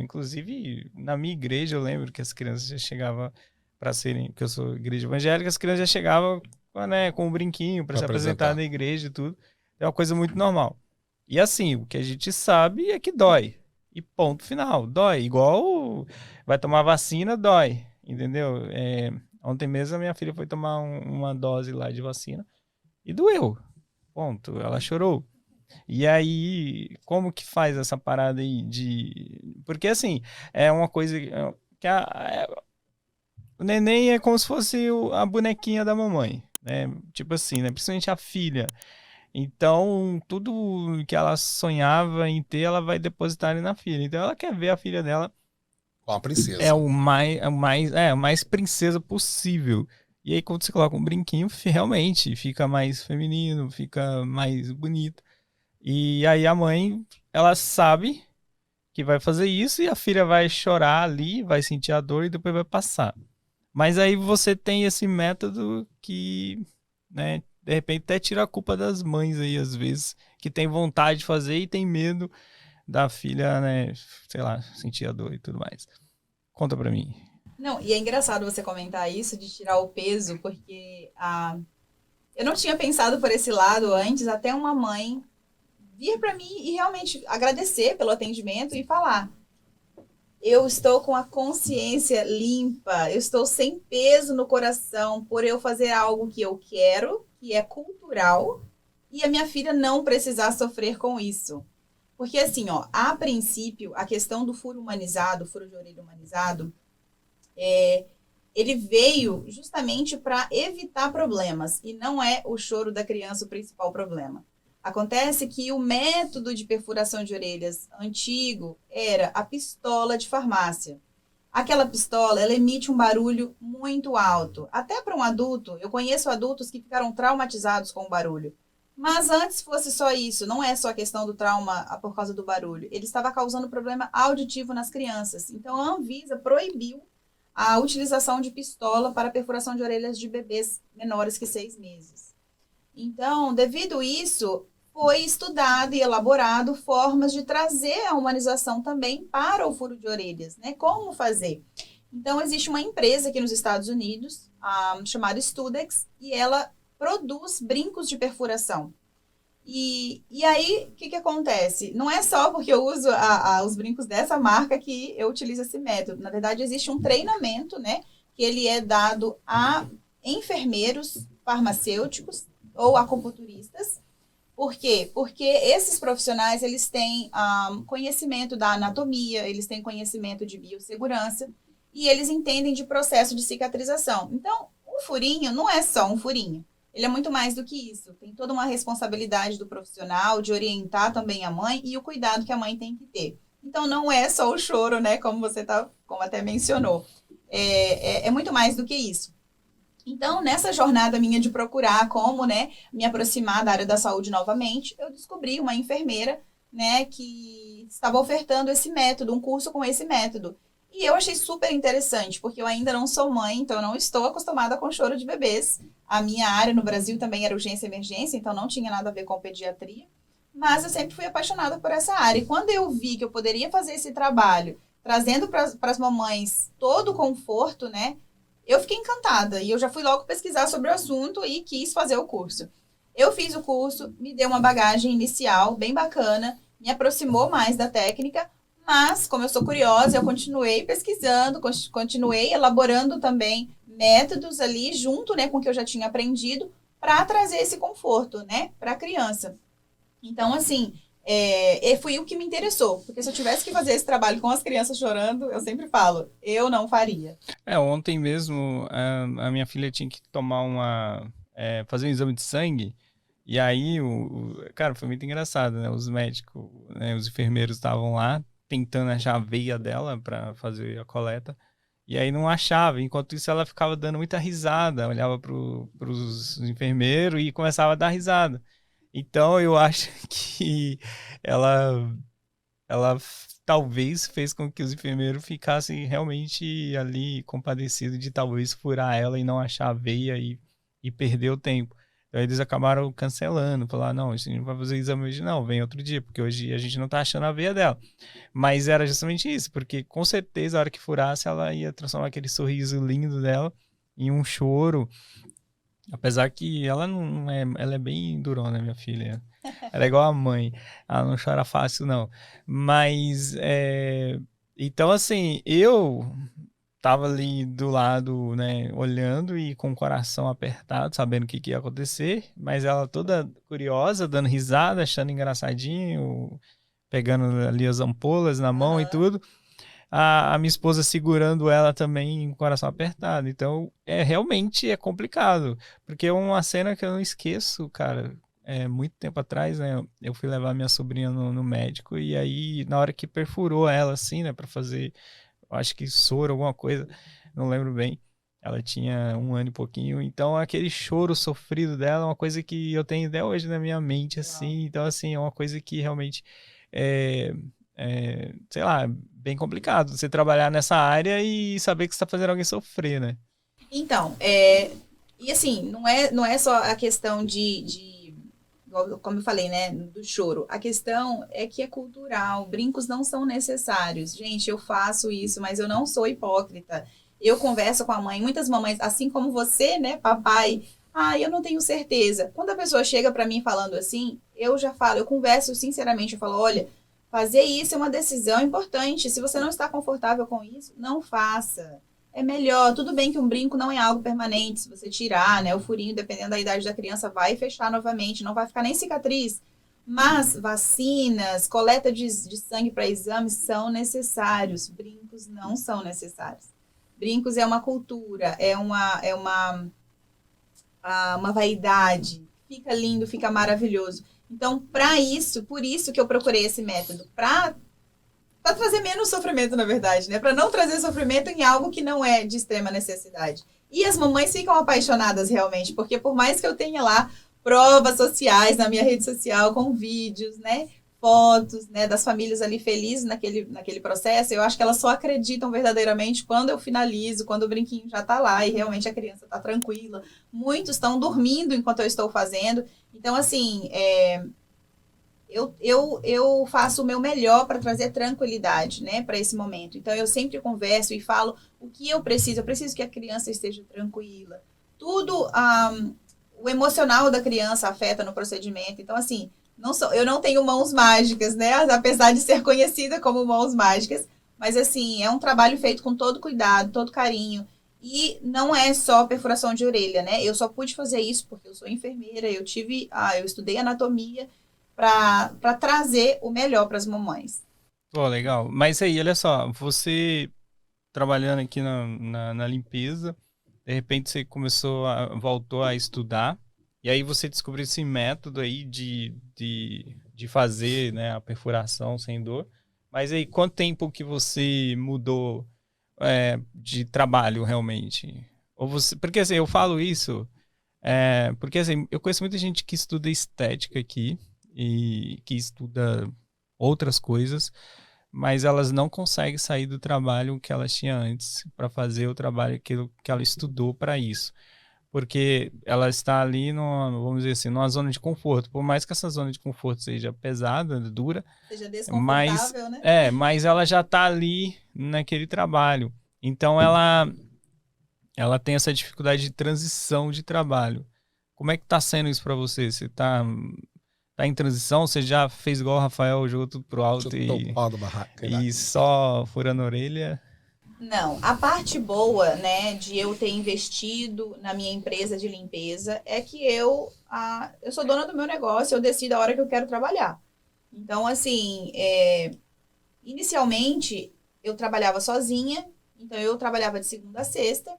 Inclusive, na minha igreja, eu lembro que as crianças já chegavam para serem, que eu sou igreja evangélica, as crianças já chegavam, né, com um brinquinho para se apresentar na igreja e tudo. É uma coisa muito normal. E assim, o que a gente sabe é que dói. E ponto final. Dói. Igual vai tomar vacina, dói. Entendeu? Ontem mesmo a minha filha foi tomar uma dose lá de vacina e doeu. Ponto. Ela chorou. E aí, como que faz essa parada aí de... Porque assim, é uma coisa que o neném é como se fosse a bonequinha da mamãe. Né? Tipo assim, né? Principalmente a filha. Então, tudo que ela sonhava em ter, ela vai depositar ali na filha. Então, ela quer ver a filha dela com a princesa. O mais princesa possível. E aí, quando você coloca um brinquinho, realmente fica mais feminino, fica mais bonito. E aí, a mãe, ela sabe que vai fazer isso e a filha vai chorar ali, vai sentir a dor e depois vai passar. Mas aí você tem esse método que, né, de repente até tira a culpa das mães aí, às vezes, que tem vontade de fazer e tem medo da filha, né, sei lá, sentir a dor e tudo mais. Conta pra mim. Não, e é engraçado você comentar isso, de tirar o peso, porque eu não tinha pensado por esse lado antes, até uma mãe vir pra mim e realmente agradecer pelo atendimento e falar: eu estou com a consciência limpa, eu estou sem peso no coração por eu fazer algo que eu quero, que é cultural, e a minha filha não precisar sofrer com isso. Porque assim, a princípio, a questão do furo humanizado, furo de orelha humanizado, ele veio justamente para evitar problemas, e não é o choro da criança o principal problema. Acontece que o método de perfuração de orelhas antigo era a pistola de farmácia. Aquela pistola, ela emite um barulho muito alto. Até para um adulto, eu conheço adultos que ficaram traumatizados com o barulho. Mas antes fosse só isso, não é só a questão do trauma por causa do barulho. Ele estava causando problema auditivo nas crianças. Então a Anvisa proibiu a utilização de pistola para perfuração de orelhas de bebês menores que 6 meses. Então, devido a isso, foi estudado e elaborado formas de trazer a humanização também para o furo de orelhas, né? Como fazer? Então, existe uma empresa aqui nos Estados Unidos, chamada Studex, e ela produz brincos de perfuração. E aí, o que acontece? Não é só porque eu uso os brincos dessa marca que eu utilizo esse método. Na verdade, existe um treinamento, né? Que ele é dado a enfermeiros, farmacêuticos ou acupunturistas. Por quê? Porque esses profissionais, eles têm conhecimento da anatomia, eles têm conhecimento de biossegurança e eles entendem de processo de cicatrização. Então, um furinho não é só um furinho. Ele é muito mais do que isso. Tem toda uma responsabilidade do profissional de orientar também a mãe e o cuidado que a mãe tem que ter. Então, não é só o choro, né? Como até mencionou. É muito mais do que isso. Então, nessa jornada minha de procurar como, né, me aproximar da área da saúde novamente, eu descobri uma enfermeira, né, que estava ofertando esse método, um curso com esse método. E eu achei super interessante, porque eu ainda não sou mãe, então eu não estou acostumada com choro de bebês. A minha área no Brasil também era urgência e emergência, então não tinha nada a ver com pediatria. Mas eu sempre fui apaixonada por essa área. E quando eu vi que eu poderia fazer esse trabalho, trazendo para as mamães todo o conforto, né, eu fiquei encantada e eu já fui logo pesquisar sobre o assunto e quis fazer o curso. Eu fiz o curso, me deu uma bagagem inicial bem bacana, me aproximou mais da técnica, mas como eu sou curiosa, eu continuei pesquisando, continuei elaborando também métodos ali junto, né, com o que eu já tinha aprendido para trazer esse conforto, né, para a criança. Então, assim, foi o que me interessou, porque se eu tivesse que fazer esse trabalho com as crianças chorando, eu sempre falo, eu não faria. Ontem mesmo a minha filha tinha que tomar fazer um exame de sangue, e aí, cara, foi muito engraçado, né? Os médicos, né, os enfermeiros estavam lá tentando achar a veia dela para fazer a coleta, e aí não achava. Enquanto isso, ela ficava dando muita risada, olhava pros enfermeiros e começava a dar risada. Então, eu acho que ela talvez fez com que os enfermeiros ficassem realmente ali compadecidos de talvez furar ela e não achar a veia e perder o tempo. Então, eles acabaram cancelando, falaram, não, a gente não vai fazer exame hoje não, vem outro dia, porque hoje a gente não tá achando a veia dela. Mas era justamente isso, porque com certeza a hora que furasse, ela ia transformar aquele sorriso lindo dela em um choro. Apesar que ela não é, ela é bem durona, minha filha. Ela é igual a mãe. Ela não chora fácil, não. Mas, então, assim, eu tava ali do lado, né, olhando e com o coração apertado, sabendo o que ia acontecer. Mas ela toda curiosa, dando risada, achando engraçadinho, pegando ali as ampolas na mão e tudo. A minha esposa segurando ela também com o coração apertado. Então, realmente é complicado. Porque é uma cena que eu não esqueço, cara. Muito tempo atrás, né? Eu fui levar minha sobrinha no médico e aí, na hora que perfurou ela, assim, né? Pra fazer, eu acho que soro, alguma coisa. Não lembro bem. Ela tinha 1 ano e pouquinho. Então, aquele choro sofrido dela é uma coisa que eu tenho até hoje na minha mente, assim. Então, assim, é uma coisa que realmente sei lá, bem complicado você trabalhar nessa área e saber que você está fazendo alguém sofrer, né? Então, e assim, não é só a questão como eu falei, né, do choro. A questão é que é cultural, brincos não são necessários. Gente, eu faço isso, mas eu não sou hipócrita. Eu converso com a mãe, muitas mamães, assim como você, né, papai, eu não tenho certeza. Quando a pessoa chega para mim falando assim, eu já falo, eu converso sinceramente, eu falo, olha, fazer isso é uma decisão importante. Se você não está confortável com isso, não faça. É melhor. Tudo bem que um brinco não é algo permanente. Se você tirar, né, o furinho, dependendo da idade da criança, vai fechar novamente. Não vai ficar nem cicatriz. Mas vacinas, coleta de sangue para exames são necessários. Brincos não são necessários. Brincos é uma cultura, é uma vaidade. Fica lindo, fica maravilhoso. Então, por isso que eu procurei esse método, para trazer menos sofrimento, na verdade, né? Para não trazer sofrimento em algo que não é de extrema necessidade. E as mamães ficam apaixonadas realmente, porque por mais que eu tenha lá provas sociais na minha rede social, com vídeos, né? Fotos, né, das famílias ali felizes naquele processo, eu acho que elas só acreditam verdadeiramente quando eu finalizo, quando o brinquinho já está lá e realmente a criança está tranquila. Muitos estão dormindo enquanto eu estou fazendo. Então, assim, eu faço o meu melhor para trazer tranquilidade, né, para esse momento. Então, eu sempre converso e falo o que eu preciso que a criança esteja tranquila. Tudo, o emocional da criança afeta no procedimento. Então, assim, eu não tenho mãos mágicas, né? Apesar de ser conhecida como mãos mágicas. Mas, assim, é um trabalho feito com todo cuidado, todo carinho. E não é só perfuração de orelha, né? Eu só pude fazer isso porque eu sou enfermeira, eu estudei anatomia para trazer o melhor para as mamães. Pô, legal. Mas aí, olha só, você trabalhando aqui na limpeza, de repente você voltou a estudar, e aí você descobriu esse método aí de fazer, né, a perfuração sem dor. Mas aí, quanto tempo que você mudou de trabalho realmente? Ou você, porque assim, eu falo isso, porque assim, eu conheço muita gente que estuda estética aqui e que estuda outras coisas, mas elas não conseguem sair do trabalho que elas tinham antes para fazer o trabalho aquilo que ela estudou para isso. Porque ela está ali, vamos dizer assim, numa zona de conforto. Por mais que essa zona de conforto seja pesada, dura, Seja mas, desconfortável, né? mas ela já está ali naquele trabalho. Então ela tem essa dificuldade de transição de trabalho. Como é que está sendo isso para você? Você tá em transição? Você já fez igual o Rafael, jogou tudo pro alto e só furando a orelha? Não, a parte boa, né, de eu ter investido na minha empresa de limpeza é que eu sou dona do meu negócio, eu decido a hora que eu quero trabalhar. Então, assim, inicialmente eu trabalhava sozinha, então eu trabalhava de segunda a sexta.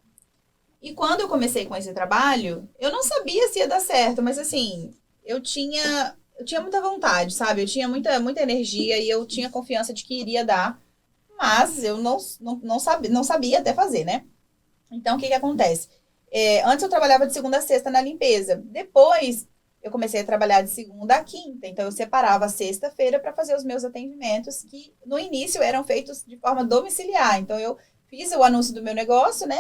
E quando eu comecei com esse trabalho, eu não sabia se ia dar certo, mas assim, eu tinha muita vontade, sabe? Eu tinha muita energia e eu tinha confiança de que iria dar. Mas eu não sabia até fazer, né? Então, o que acontece? Antes eu trabalhava de segunda a sexta na limpeza. Depois, eu comecei a trabalhar de segunda a quinta. Então, eu separava a sexta-feira para fazer os meus atendimentos, que no início eram feitos de forma domiciliar. Então, eu fiz o anúncio do meu negócio, né?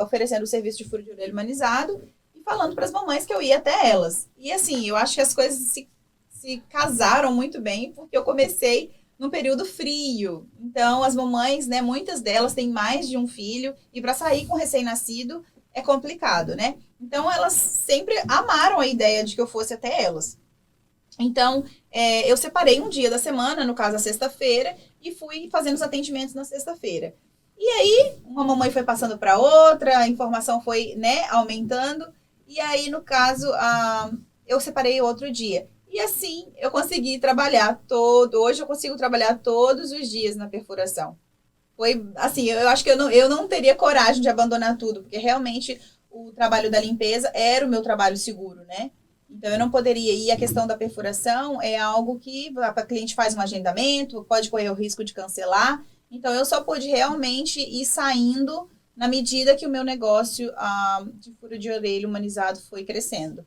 Oferecendo o serviço de furo de orelha humanizado e falando para as mamães que eu ia até elas. E assim, eu acho que as coisas se casaram muito bem, porque eu comecei num período frio. Então, as mamães, né, muitas delas têm mais de um filho, e para sair com recém-nascido é complicado, né? Então, elas sempre amaram a ideia de que eu fosse até elas. Então, eu separei um dia da semana, no caso a sexta-feira, e fui fazendo os atendimentos na sexta-feira. E aí, uma mamãe foi passando para outra, a informação foi, né, aumentando, e aí, no caso, eu separei outro dia. E assim, eu consegui trabalhar hoje eu consigo trabalhar todos os dias na perfuração. Foi, assim, eu acho que eu não teria coragem de abandonar tudo, porque realmente o trabalho da limpeza era o meu trabalho seguro, né? Então, eu não poderia. E a questão da perfuração é algo que a cliente faz um agendamento, pode correr o risco de cancelar. Então, eu só pude realmente ir saindo na medida que o meu negócio de furo de orelha humanizado foi crescendo.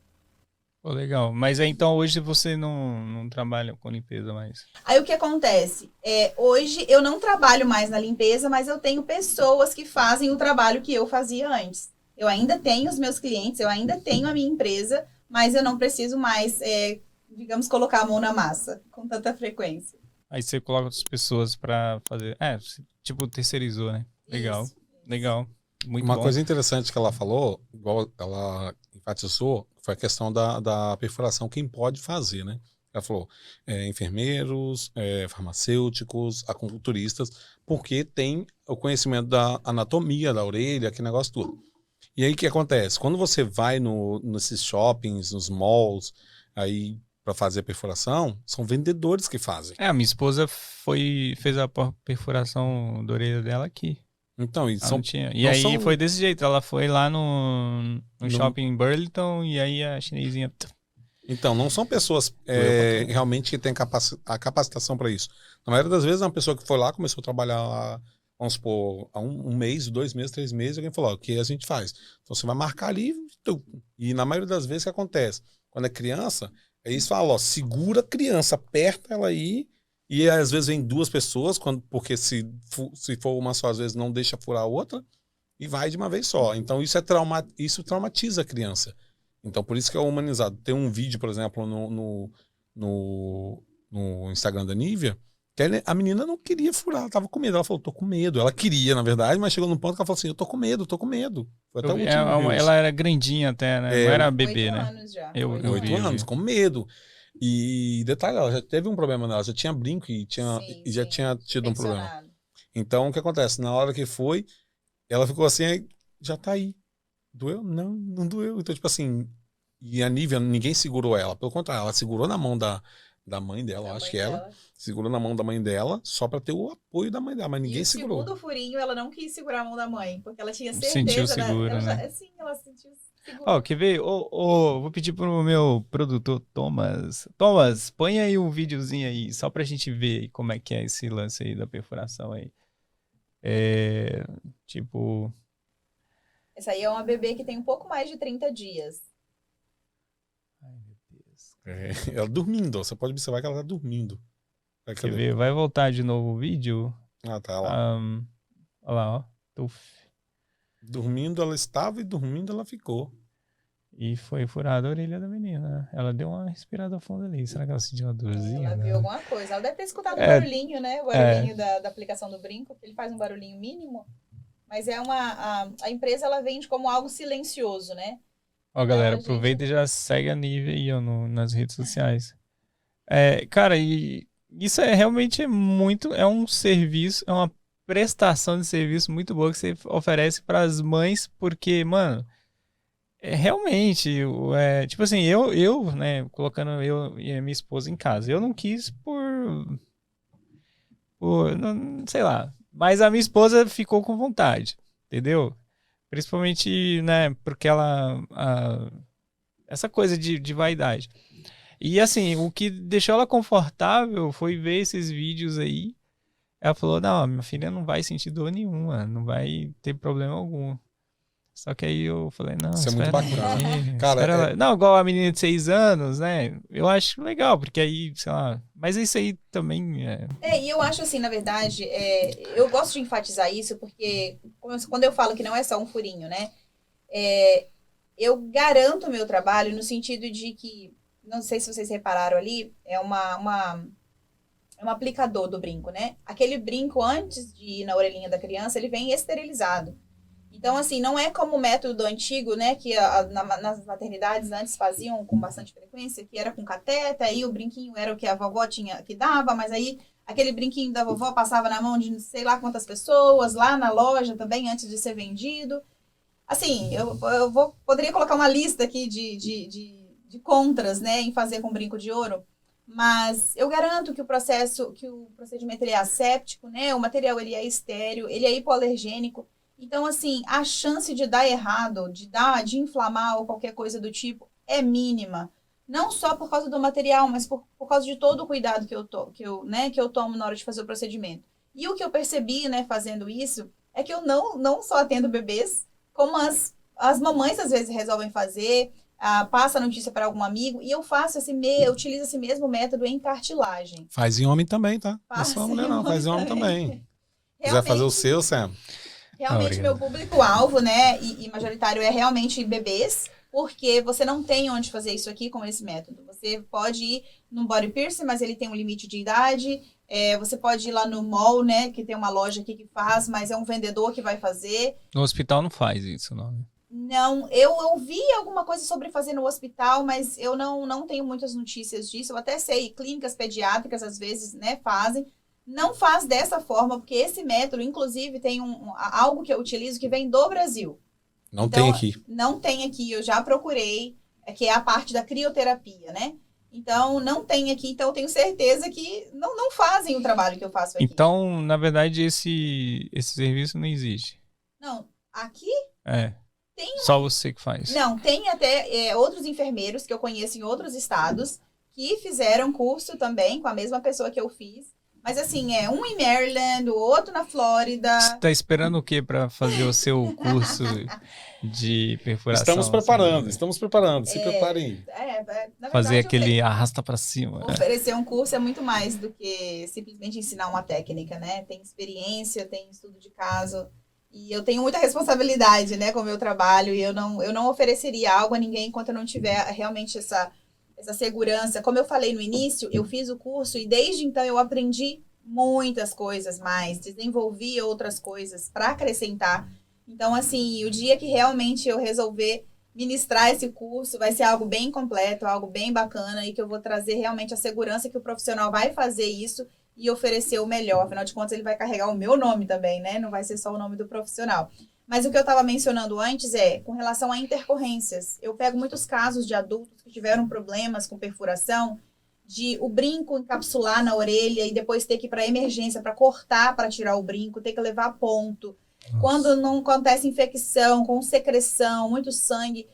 Pô, legal. Mas aí, então hoje você não trabalha com limpeza mais? Aí o que acontece? Hoje eu não trabalho mais na limpeza, mas eu tenho pessoas que fazem o trabalho que eu fazia antes. Eu ainda tenho os meus clientes, eu ainda tenho a minha empresa, mas eu não preciso mais, digamos, colocar a mão na massa com tanta frequência. Aí você coloca outras pessoas pra fazer. Tipo, terceirizou, né? Legal. Isso. Legal. Muito Uma bom. coisa interessante que ela falou, igual ela enfatizou, foi a questão da perfuração, quem pode fazer, né? Ela falou enfermeiros, farmacêuticos, acupunturistas, porque tem o conhecimento da anatomia da orelha, aquele negócio todo. E aí o que acontece? Quando você vai nesses shoppings, nos malls, aí para fazer a perfuração, são vendedores que fazem. A minha esposa fez a perfuração da orelha dela aqui. Então, Ela não tinha. E aí foi desse jeito, ela foi lá no shopping em Burlington e aí a chinesinha... Então, não são pessoas realmente que têm a capacitação para isso. Na maioria das vezes, é uma pessoa que foi lá, começou a trabalhar, vamos supor, há um mês, 2 meses, 3 meses, alguém falou, o que a gente faz? Então, você vai marcar ali, e na maioria das vezes, o que acontece? Quando é criança, eles falam, segura a criança, aperta ela aí, e às vezes vem 2 pessoas, porque se for uma só, às vezes não deixa furar a outra, e vai de uma vez só. Então, isso traumatiza a criança. Então, por isso que é humanizado. Tem um vídeo, por exemplo, no Instagram da Nívia, que a menina não queria furar, ela tava com medo. Ela falou, tô com medo. Ela queria, na verdade, mas chegou num ponto que ela falou assim, eu tô com medo. Foi até o último ela era grandinha até, né? Não era bebê, 8 né? anos já. 8 anos, com medo. E detalhe, ela já teve um problema nela, já tinha brinco e já tinha tido um problema. Então, o que acontece? Na hora que foi, ela ficou assim, já tá aí. Doeu? Não, não doeu. Então, tipo assim, e a Nívia, ninguém segurou ela. Pelo contrário, ela segurou na mão da mãe dela, eu acho que ela. Segurou na mão da mãe dela, só pra ter o apoio da mãe dela, mas ninguém segurou. E o segundo furinho, ela não quis segurar a mão da mãe, porque ela tinha certeza, Sentiu segura, né? né? Sim, ela sentiu segura. Ó, quer ver? Vou pedir pro meu produtor, Thomas. Thomas, põe aí um videozinho aí, só pra gente ver aí como é que é esse lance aí da perfuração aí. Tipo... Essa aí é uma bebê que tem um pouco mais de 30 dias. Ai, meu Deus. Ela dormindo, ó. Você pode observar que ela tá dormindo. Quer ver? Vai voltar de novo o vídeo. Ah, tá lá. Olha lá, ó. Tuf. Dormindo ela estava e dormindo ela ficou. E foi furada a orelha da menina. Ela deu uma respirada fundo ali. Será que ela sentiu uma dorzinha? Ela né? viu alguma coisa. Ela deve ter escutado o barulhinho, né? O barulhinho da aplicação do brinco, que ele faz um barulhinho mínimo. Mas é a empresa, ela vende como algo silencioso, né? Ó, galera, aproveita e já segue a Nívia aí, ó, nas redes sociais. Cara, e isso é realmente muito... É um serviço, é uma prestação de serviço muito boa que você oferece para as mães, porque, mano... realmente, tipo assim, eu, né, colocando eu e a minha esposa em casa, eu não quis não, sei lá, mas a minha esposa ficou com vontade, entendeu? Principalmente, né, porque essa coisa de vaidade. E assim, o que deixou ela confortável foi ver esses vídeos aí. Ela falou, não, minha filha não vai sentir dor nenhuma, não vai ter problema algum. Só que aí eu falei, não, isso é muito bacana. Cara, não, igual a menina de 6 anos, né? Eu acho legal, porque aí, sei lá... Mas isso aí também e eu acho assim, na verdade, eu gosto de enfatizar isso, porque quando eu falo que não é só um furinho, né? Eu garanto o meu trabalho no sentido de que, não sei se vocês repararam ali, é um aplicador do brinco, né? Aquele brinco, antes de ir na orelhinha da criança, ele vem esterilizado. Então, assim, não é como o método antigo, né, que nas maternidades antes faziam com bastante frequência, que era com cateter, aí o brinquinho era o que a vovó tinha que dava, mas aí aquele brinquinho da vovó passava na mão de sei lá quantas pessoas, lá na loja também, antes de ser vendido. Assim, eu poderia colocar uma lista aqui de contras, né, em fazer com brinco de ouro, mas eu garanto que o procedimento ele é asséptico, né, o material ele é estéril, ele é hipoalergênico. Então, assim, a chance de dar errado, de inflamar ou qualquer coisa do tipo é mínima. Não só por causa do material, mas por causa de todo o cuidado que eu tomo na hora de fazer o procedimento. E o que eu percebi, né, fazendo isso, é que eu não só atendo bebês, como as mamães às vezes resolvem fazer, passa a notícia para algum amigo, e eu utilizo esse mesmo método em cartilagem. Faz em homem também, tá? Não é só mulher não, faz em homem também. Quiser fazer o seu, Sam? Realmente, meu público-alvo, né, e majoritário é realmente bebês, porque você não tem onde fazer isso aqui com esse método. Você pode ir no body piercing, mas ele tem um limite de idade. Você pode ir lá no mall, né, que tem uma loja aqui que faz, mas é um vendedor que vai fazer. No hospital não faz isso, não, né? Não, eu ouvi alguma coisa sobre fazer no hospital, mas eu não tenho muitas notícias disso. Eu até sei, clínicas pediátricas às vezes, né, fazem. Não faz dessa forma, porque esse método, inclusive, tem algo que eu utilizo que vem do Brasil. Não tem aqui. Não tem aqui, eu já procurei, que é a parte da crioterapia, né? Então, não tem aqui, então eu tenho certeza que não fazem o trabalho que eu faço aqui. Então, na verdade, esse serviço não existe. Não, aqui... Só você que faz. Não, tem até outros enfermeiros que eu conheço em outros estados que fizeram curso também com a mesma pessoa que eu fiz. Mas assim, um em Maryland, o outro na Flórida. Você tá esperando o quê para fazer o seu curso de perfuração? Estamos preparando. Se preparem. Na fazer verdade, aquele arrasta para cima. Oferecer um curso é muito mais do que simplesmente ensinar uma técnica, né? Tem experiência, tem estudo de caso. E eu tenho muita responsabilidade, né, com o meu trabalho. E eu não ofereceria algo a ninguém enquanto eu não tiver realmente essa segurança. Como eu falei no início, eu fiz o curso e desde então eu aprendi muitas coisas mais, desenvolvi outras coisas para acrescentar. Então, assim, o dia que realmente eu resolver ministrar esse curso, vai ser algo bem completo, algo bem bacana e que eu vou trazer realmente a segurança que o profissional vai fazer isso e oferecer o melhor. Afinal de contas, ele vai carregar o meu nome também, né? Não vai ser só o nome do profissional. Mas o que eu estava mencionando antes é com relação a intercorrências. Eu pego muitos casos de adultos que tiveram problemas com perfuração, de o brinco encapsular na orelha e depois ter que ir para emergência para cortar, para tirar o brinco, ter que levar a ponto. Nossa. Quando não acontece infecção, com secreção, muito sangue,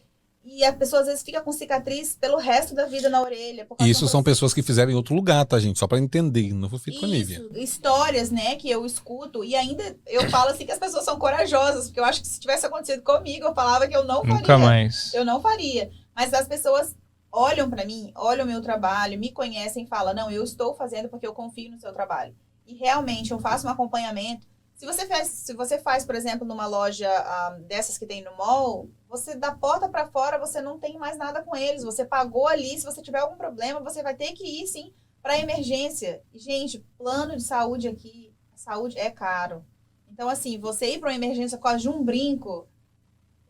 e a pessoa às vezes fica com cicatriz pelo resto da vida na orelha. Por causa Isso do são pessoas que fizeram em outro lugar, tá, gente? Só pra entender, não foi feito com a Nívia. Isso, histórias, né, que eu escuto, e ainda eu falo assim que as pessoas são corajosas, porque eu acho que se tivesse acontecido comigo, eu falava que eu não faria. Nunca mais. Eu não faria. Mas as pessoas olham pra mim, olham o meu trabalho, me conhecem e falam, não, eu estou fazendo porque eu confio no seu trabalho. E realmente eu faço um acompanhamento. Se você faz, por exemplo, numa loja dessas que tem no mall, você da porta para fora, você não tem mais nada com eles. Você pagou ali, se você tiver algum problema, você vai ter que ir, sim, para emergência. E, gente, plano de saúde aqui, saúde é caro. Então, assim, você ir para uma emergência por causa de um brinco,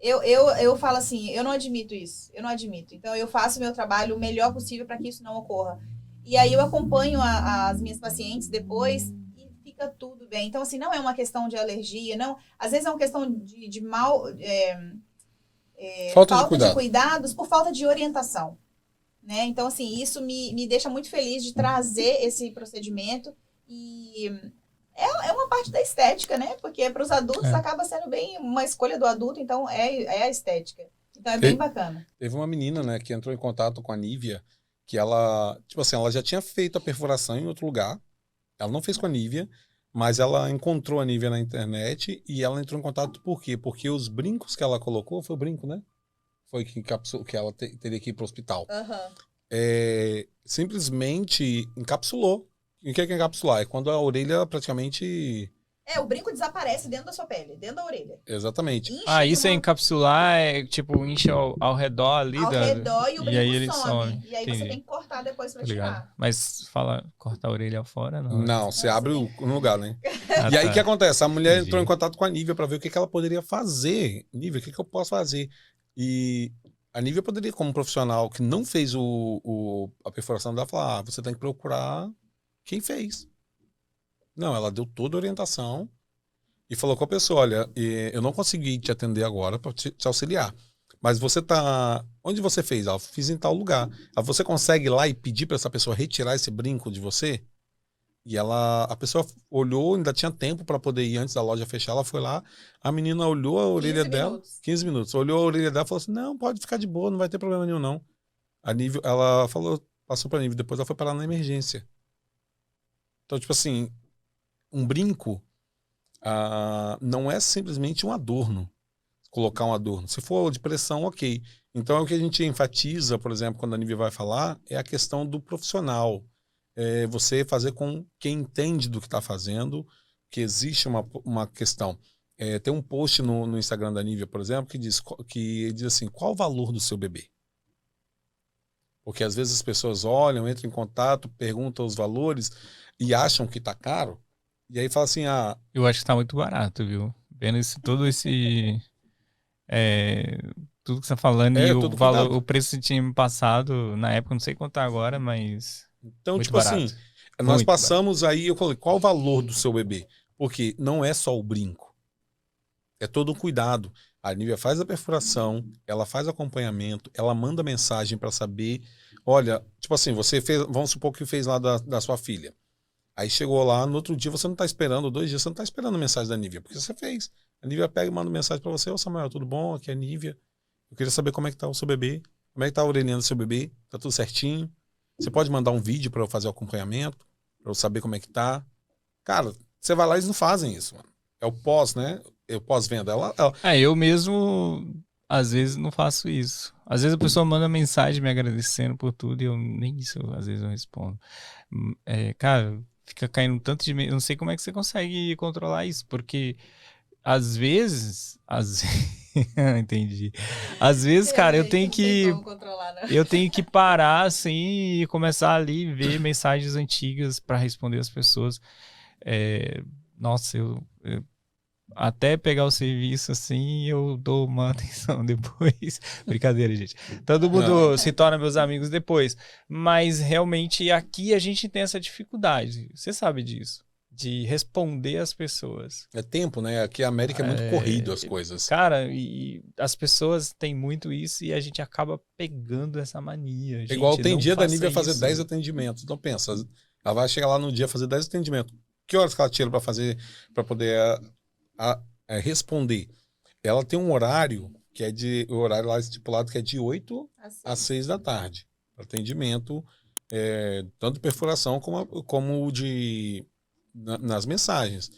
eu falo assim, eu não admito isso. Eu não admito. Então, eu faço o meu trabalho o melhor possível para que isso não ocorra. E aí eu acompanho as minhas pacientes depois e fica tudo bem. Então, assim, não é uma questão de alergia, não. Às vezes é uma questão de Falta de de cuidado. cuidados por falta de orientação. Né? Então, assim, isso me deixa muito feliz de trazer esse procedimento e é uma parte da estética, né? Porque para os adultos acaba sendo bem uma escolha do adulto, então é a estética. Então é bem bacana. Teve uma menina, né, que entrou em contato com a Nívia, que ela, tipo assim, ela já tinha feito a perfuração em outro lugar, ela não fez com a Nívia, mas ela encontrou a Nívia na internet e ela entrou em contato por quê? Porque os brincos que ela colocou, foi o brinco, né? Foi que ela teria que ir para o hospital. Simplesmente encapsulou. E o que é encapsular? É quando a orelha praticamente... o brinco desaparece dentro da sua pele, dentro da orelha. Exatamente. Isso é encapsular, tipo, enche ao redor ali. Ao redor e o brinco aí ele some. E aí Entendi. você tem que cortar depois pra Ligado. tirar. Mas fala, cortar a orelha fora, não. Não, você abre no lugar, né? Ah, E aí o tá. que acontece? A mulher Entendi. entrou em contato com a Nívia para ver o que ela poderia fazer. Nívia, o que eu posso fazer? E a Nívia poderia, como profissional que não fez a perfuração dela, falar, você tem que procurar quem fez. Não, ela deu toda a orientação e falou com a pessoa, olha, eu não consegui te atender agora para te auxiliar, mas você tá... Onde você fez? Ela fiz em tal lugar. Você consegue ir lá e pedir para essa pessoa retirar esse brinco de você? E a pessoa olhou, ainda tinha tempo para poder ir antes da loja fechar, ela foi lá, a menina olhou a orelha dela, 15 minutos, olhou a orelha dela e falou assim, não, pode ficar de boa, não vai ter problema nenhum não. A Nívia, ela falou, passou para a Nívia, depois ela foi parar na emergência. Então, tipo assim, um brinco não é simplesmente um adorno, colocar um adorno. Se for de pressão, ok. Então, é o que a gente enfatiza, por exemplo, quando a Nívia vai falar, é a questão do profissional. Você fazer com quem entende do que está fazendo, que existe uma questão. Tem um post no Instagram da Nívia, por exemplo, que diz assim, qual o valor do seu bebê? Porque às vezes as pessoas olham, entram em contato, perguntam os valores e acham que está caro, e aí fala assim, Eu acho que tá muito barato, viu? Vendo tudo que você tá falando e o valor, cuidado. o preço que tinha me passado na época, não sei quanto tá agora, mas Então, muito tipo barato. assim, nós passamos aí, eu falei, qual o valor do seu bebê? Porque não é só o brinco, é todo um cuidado. A Nívia faz a perfuração, ela faz acompanhamento, ela manda mensagem para saber, olha, tipo assim, você fez, vamos supor que fez lá da sua filha. Aí chegou lá, no outro dia você não tá esperando, 2 dias você não tá esperando a mensagem da Nívia, porque você fez. A Nívia pega e manda mensagem para você, ô Samuel, tudo bom? Aqui é a Nívia. Eu queria saber como é que tá o seu bebê, como é que tá a orelhinha do seu bebê, tá tudo certinho? Você pode mandar um vídeo para eu fazer o acompanhamento, para eu saber como é que tá. Cara, você vai lá e eles não fazem isso, mano. É o pós, né? É o pós-venda. Eu mesmo, às vezes, não faço isso. Às vezes a pessoa manda mensagem me agradecendo por tudo e eu nem isso, às vezes, eu respondo. Cara, fica caindo um tanto de... Eu não sei como é que você consegue controlar isso, porque às vezes... Entendi. Às vezes, cara, eu tenho que parar assim e começar ali ver mensagens antigas para responder as pessoas. Nossa, eu até pegar o serviço assim, eu dou uma atenção depois. Brincadeira, gente. Todo mundo se torna meus amigos depois. Mas realmente aqui a gente tem essa dificuldade. Você sabe disso. de responder as pessoas. É tempo, né? Aqui a América é muito corrido as coisas. Cara, e as pessoas têm muito isso e a gente acaba pegando essa mania. É Gente, igual tem não dia da faça Nívia fazer isso. 10 atendimentos. Então pensa, ela vai chegar lá no dia fazer 10 atendimentos. Que horas que ela tira para fazer, para poder responder? Ela tem um horário que é o horário lá estipulado que é de 8 às 6 da tarde. Atendimento, tanto perfuração como o de nas mensagens.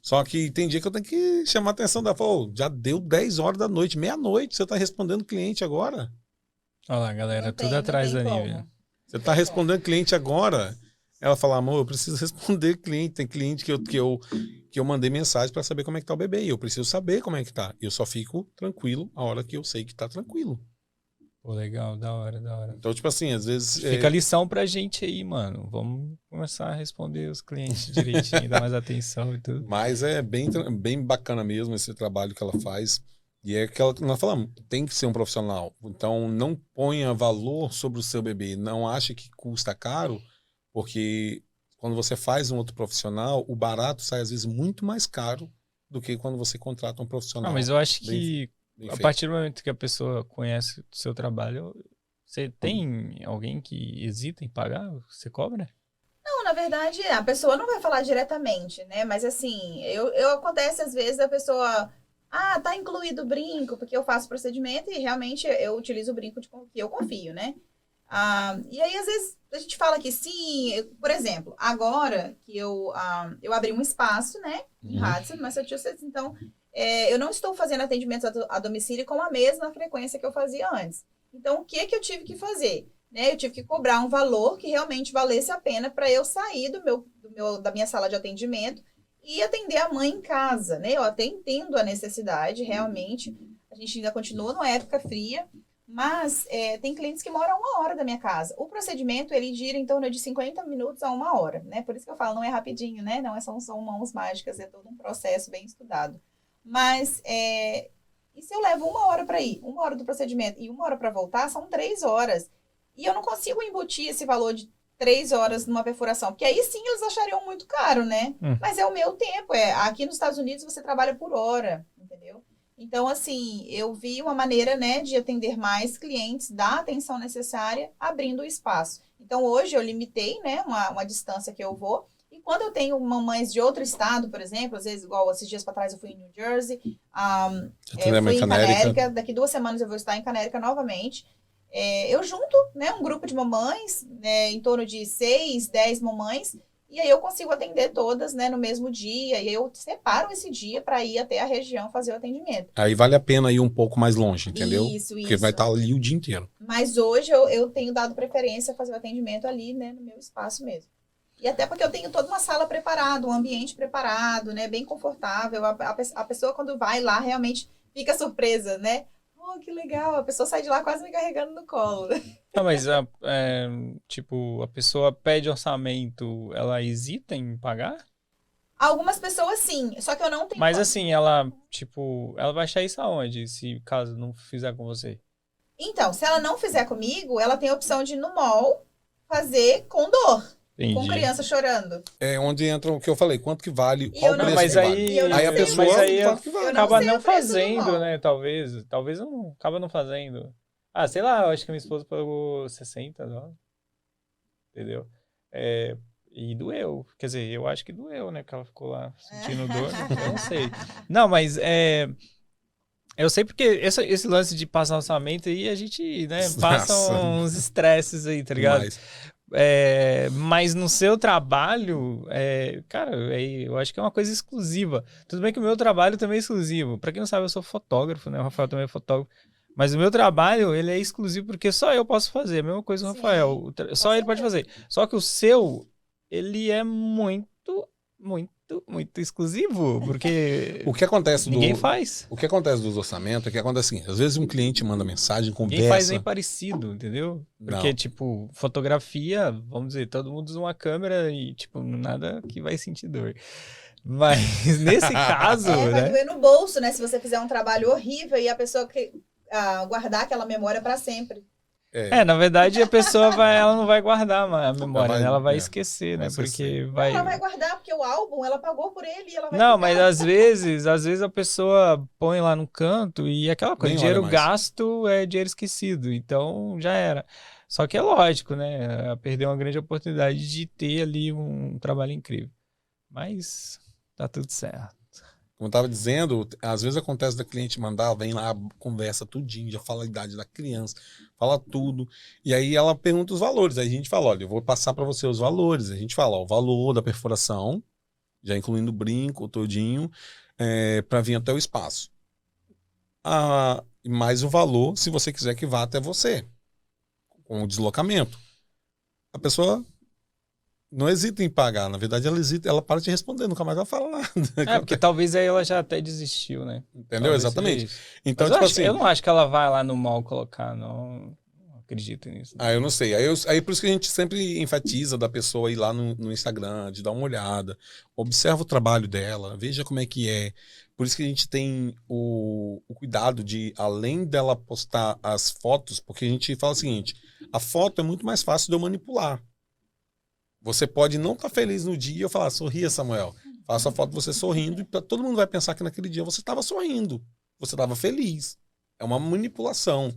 Só que tem dia que eu tenho que chamar a atenção da já deu 10 horas da noite, meia-noite, você está respondendo cliente agora? Olha lá, galera, Não tudo tem, atrás não da tem Nívia. como. Você está respondendo cliente agora? Ela fala, amor, eu preciso responder cliente. Tem cliente que eu mandei mensagem para saber como é que tá o bebê. E eu preciso saber como é que tá. Eu só fico tranquilo a hora que eu sei que tá tranquilo. Pô, legal, da hora, da hora. Então, tipo assim, às vezes... Fica a lição pra gente aí, mano. Vamos começar a responder os clientes direitinho, dar mais atenção e tudo. Mas é bem bacana mesmo esse trabalho que ela faz. E é aquela que nós falamos, tem que ser um profissional. Então, não ponha valor sobre o seu bebê. Não ache que custa caro, porque quando você faz um outro profissional, o barato sai às vezes muito mais caro do que quando você contrata um profissional. Ah, mas eu acho bem que a feito. partir do momento que a pessoa conhece o seu trabalho, você tem alguém que hesita em pagar? Você cobra? Não, na verdade, a pessoa não vai falar diretamente, né? Mas assim, acontece às vezes a pessoa... Ah, tá incluído o brinco, porque eu faço procedimento e realmente eu utilizo o brinco que eu confio, né? E aí, às vezes, a gente fala que sim, por exemplo, agora que eu abri um espaço, né, em Hudson, Massachusetts, então eu não estou fazendo atendimentos a domicílio com a mesma frequência que eu fazia antes. Então, o que eu tive que fazer? Né? Eu tive que cobrar um valor que realmente valesse a pena para eu sair da minha sala de atendimento e atender a mãe em casa, né? Eu até entendo a necessidade, realmente. A gente ainda continua numa época fria, mas tem clientes que moram a 1 hora da minha casa. O procedimento, ele gira em torno de 50 minutos a 1 hora, né? Por isso que eu falo, não é rapidinho, né? Não são mãos mágicas, é todo um processo bem estudado. Mas, e se eu levo 1 hora para ir, 1 hora do procedimento e 1 hora para voltar, são 3 horas. E eu não consigo embutir esse valor de 3 horas numa perfuração, porque aí sim eles achariam muito caro, né? Mas é o meu tempo. Aqui nos Estados Unidos você trabalha por hora, entendeu? Então, assim, eu vi uma maneira, né, de atender mais clientes, dar a atenção necessária, abrindo o espaço. Então, hoje eu limitei, né, uma distância que eu vou. E quando eu tenho mamães de outro estado, por exemplo, às vezes, igual esses dias para trás eu fui em New Jersey, fui em Canérica, daqui 2 semanas eu vou estar em Canérica novamente. Eu junto, né, um grupo de mamães, né, em torno de 6, 10 mamães, e aí eu consigo atender todas, né, no mesmo dia, e aí eu separo esse dia para ir até a região fazer o atendimento. Aí vale a pena ir um pouco mais longe, entendeu? Isso. Porque vai estar ali o dia inteiro. Mas hoje eu tenho dado preferência a fazer o atendimento ali, né, no meu espaço mesmo. E até porque eu tenho toda uma sala preparada, um ambiente preparado, né, bem confortável. A pessoa, quando vai lá, realmente fica surpresa, né? Oh, que legal, a pessoa sai de lá quase me carregando no colo. Não, mas tipo, a pessoa pede orçamento, ela hesita em pagar? Algumas pessoas sim, só que eu não tenho... Mas assim, ela vai achar isso aonde, se caso não fizer com você? Então, se ela não fizer comigo, ela tem a opção de ir no mall fazer com dor. Entendi. Com criança chorando. É onde entra o que eu falei, quanto que vale, E qual eu não- preço Mas que aí, vale. Aí a pessoa, quanto que vale? Eu não acaba sei não o preço do fazendo, mall. né? Talvez não acaba não fazendo. Ah, sei lá, eu acho que minha esposa pagou 60 dólares. Entendeu? E doeu. Quer dizer, eu acho que doeu, né? Que ela ficou lá sentindo dor. Eu não sei. Não, mas eu sei porque esse lance de passar orçamento aí, a gente, né, passa Nossa. uns estresses aí, tá ligado? Mas, Mas no seu trabalho, cara, eu acho que é uma coisa exclusiva. Tudo bem que o meu trabalho também é exclusivo. Pra quem não sabe, eu sou fotógrafo, né? O Rafael também é fotógrafo. Mas o meu trabalho, ele é exclusivo porque só eu posso fazer. A mesma coisa do Sim, Rafael. Só ele pode fazer. Só que o seu, ele é muito, muito, muito exclusivo. Porque o que acontece ninguém faz. O que acontece dos orçamentos é que acontece assim, às vezes um cliente manda mensagem, conversa. Ninguém faz nem parecido, entendeu? Porque, Não. tipo, fotografia, vamos dizer, todo mundo usa uma câmera e, tipo, nada que vai sentir dor. Mas nesse caso, Vai né? doer no bolso, né? Se você fizer um trabalho horrível e a pessoa guardar aquela memória para sempre. Na verdade, a pessoa ela não vai guardar a memória, né? Ela vai esquecer, né? esquecer. Porque vai... Ela vai guardar, porque o álbum, ela pagou por ele e ela vai Não, ficar. mas às vezes a pessoa põe lá no canto e aquela coisa, Nem dinheiro olha mais. gasto é dinheiro esquecido, então já era. Só que é lógico, né? Ela perdeu uma grande oportunidade de ter ali um trabalho incrível. Mas tá tudo certo. Como eu tava dizendo, às vezes acontece da cliente mandar, vem lá, conversa tudinho, já fala a idade da criança, fala tudo. E aí ela pergunta os valores. Aí a gente fala, olha, eu vou passar para você os valores. A gente fala, ó, o valor da perfuração, já incluindo o brinco, todinho, para vir até o espaço. Mais o valor, se você quiser que vá até você, com o deslocamento. A pessoa não hesita em pagar. Na verdade, ela hesita, ela para de responder, nunca mais ela fala nada. Porque talvez aí ela já até desistiu, né? Entendeu? Talvez Exatamente. seja isso. Então, Mas tipo eu assim. não acho que ela vai lá no mall colocar, não acredito nisso. Eu não sei. Aí por isso que a gente sempre enfatiza da pessoa ir lá no Instagram, de dar uma olhada, observa o trabalho dela, veja como é que é. Por isso que a gente tem o cuidado de, além dela postar as fotos, porque a gente fala o seguinte, a foto é muito mais fácil de eu manipular. Você pode não estar feliz no dia e eu falar, sorria, Samuel. Faça a foto de você sorrindo e todo mundo vai pensar que naquele dia você estava sorrindo, você estava feliz. É uma manipulação.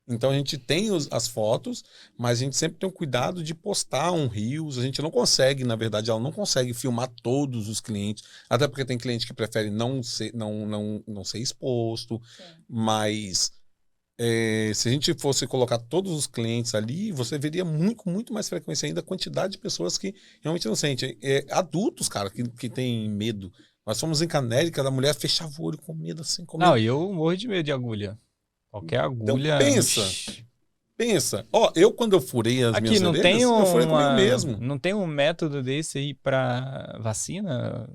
Então a gente tem as fotos, mas a gente sempre tem o cuidado de postar um Reels. A gente não consegue, na verdade, ela não consegue filmar todos os clientes, até porque tem cliente que prefere não ser exposto. Sim. Mas se a gente fosse colocar todos os clientes ali, você veria com muito mais frequência ainda a quantidade de pessoas que realmente não sentem. Adultos, cara, que tem medo. Nós fomos em Canérica, a mulher fechava o olho com medo, assim, com medo. Não, eu morro de medo de agulha. Qualquer agulha... Então, pensa. Ó, eu quando eu furei as minhas não orelhas, tem eu furei comigo mesmo. Não tem um método desse aí pra vacina?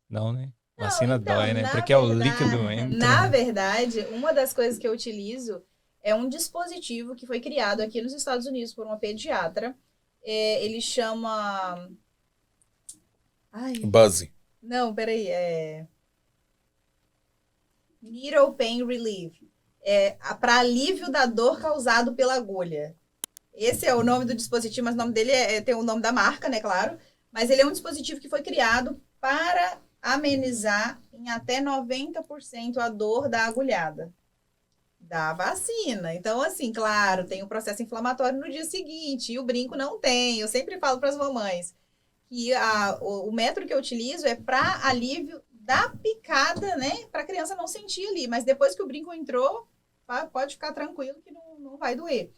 Não, né? Vacina então, dói, né? na Porque é o verdade- líquido entra. Na verdade, uma das coisas que eu utilizo é um dispositivo que foi criado aqui nos Estados Unidos por uma pediatra. Ele chama... Ai, Buzzy. não, peraí. Needle Pain Relief. Para alívio da dor causado pela agulha. Esse é o nome do dispositivo, mas o nome dele tem o nome da marca, né, claro. Mas ele é um dispositivo que foi criado para amenizar em até 90% a dor da agulhada da vacina. Então, assim, claro, tem o processo inflamatório no dia seguinte, e o brinco não tem. Eu sempre falo para as mamães que o método que eu utilizo é para alívio da picada, né? Para a criança não sentir ali. Mas depois que o brinco entrou, pode ficar tranquilo que não vai doer.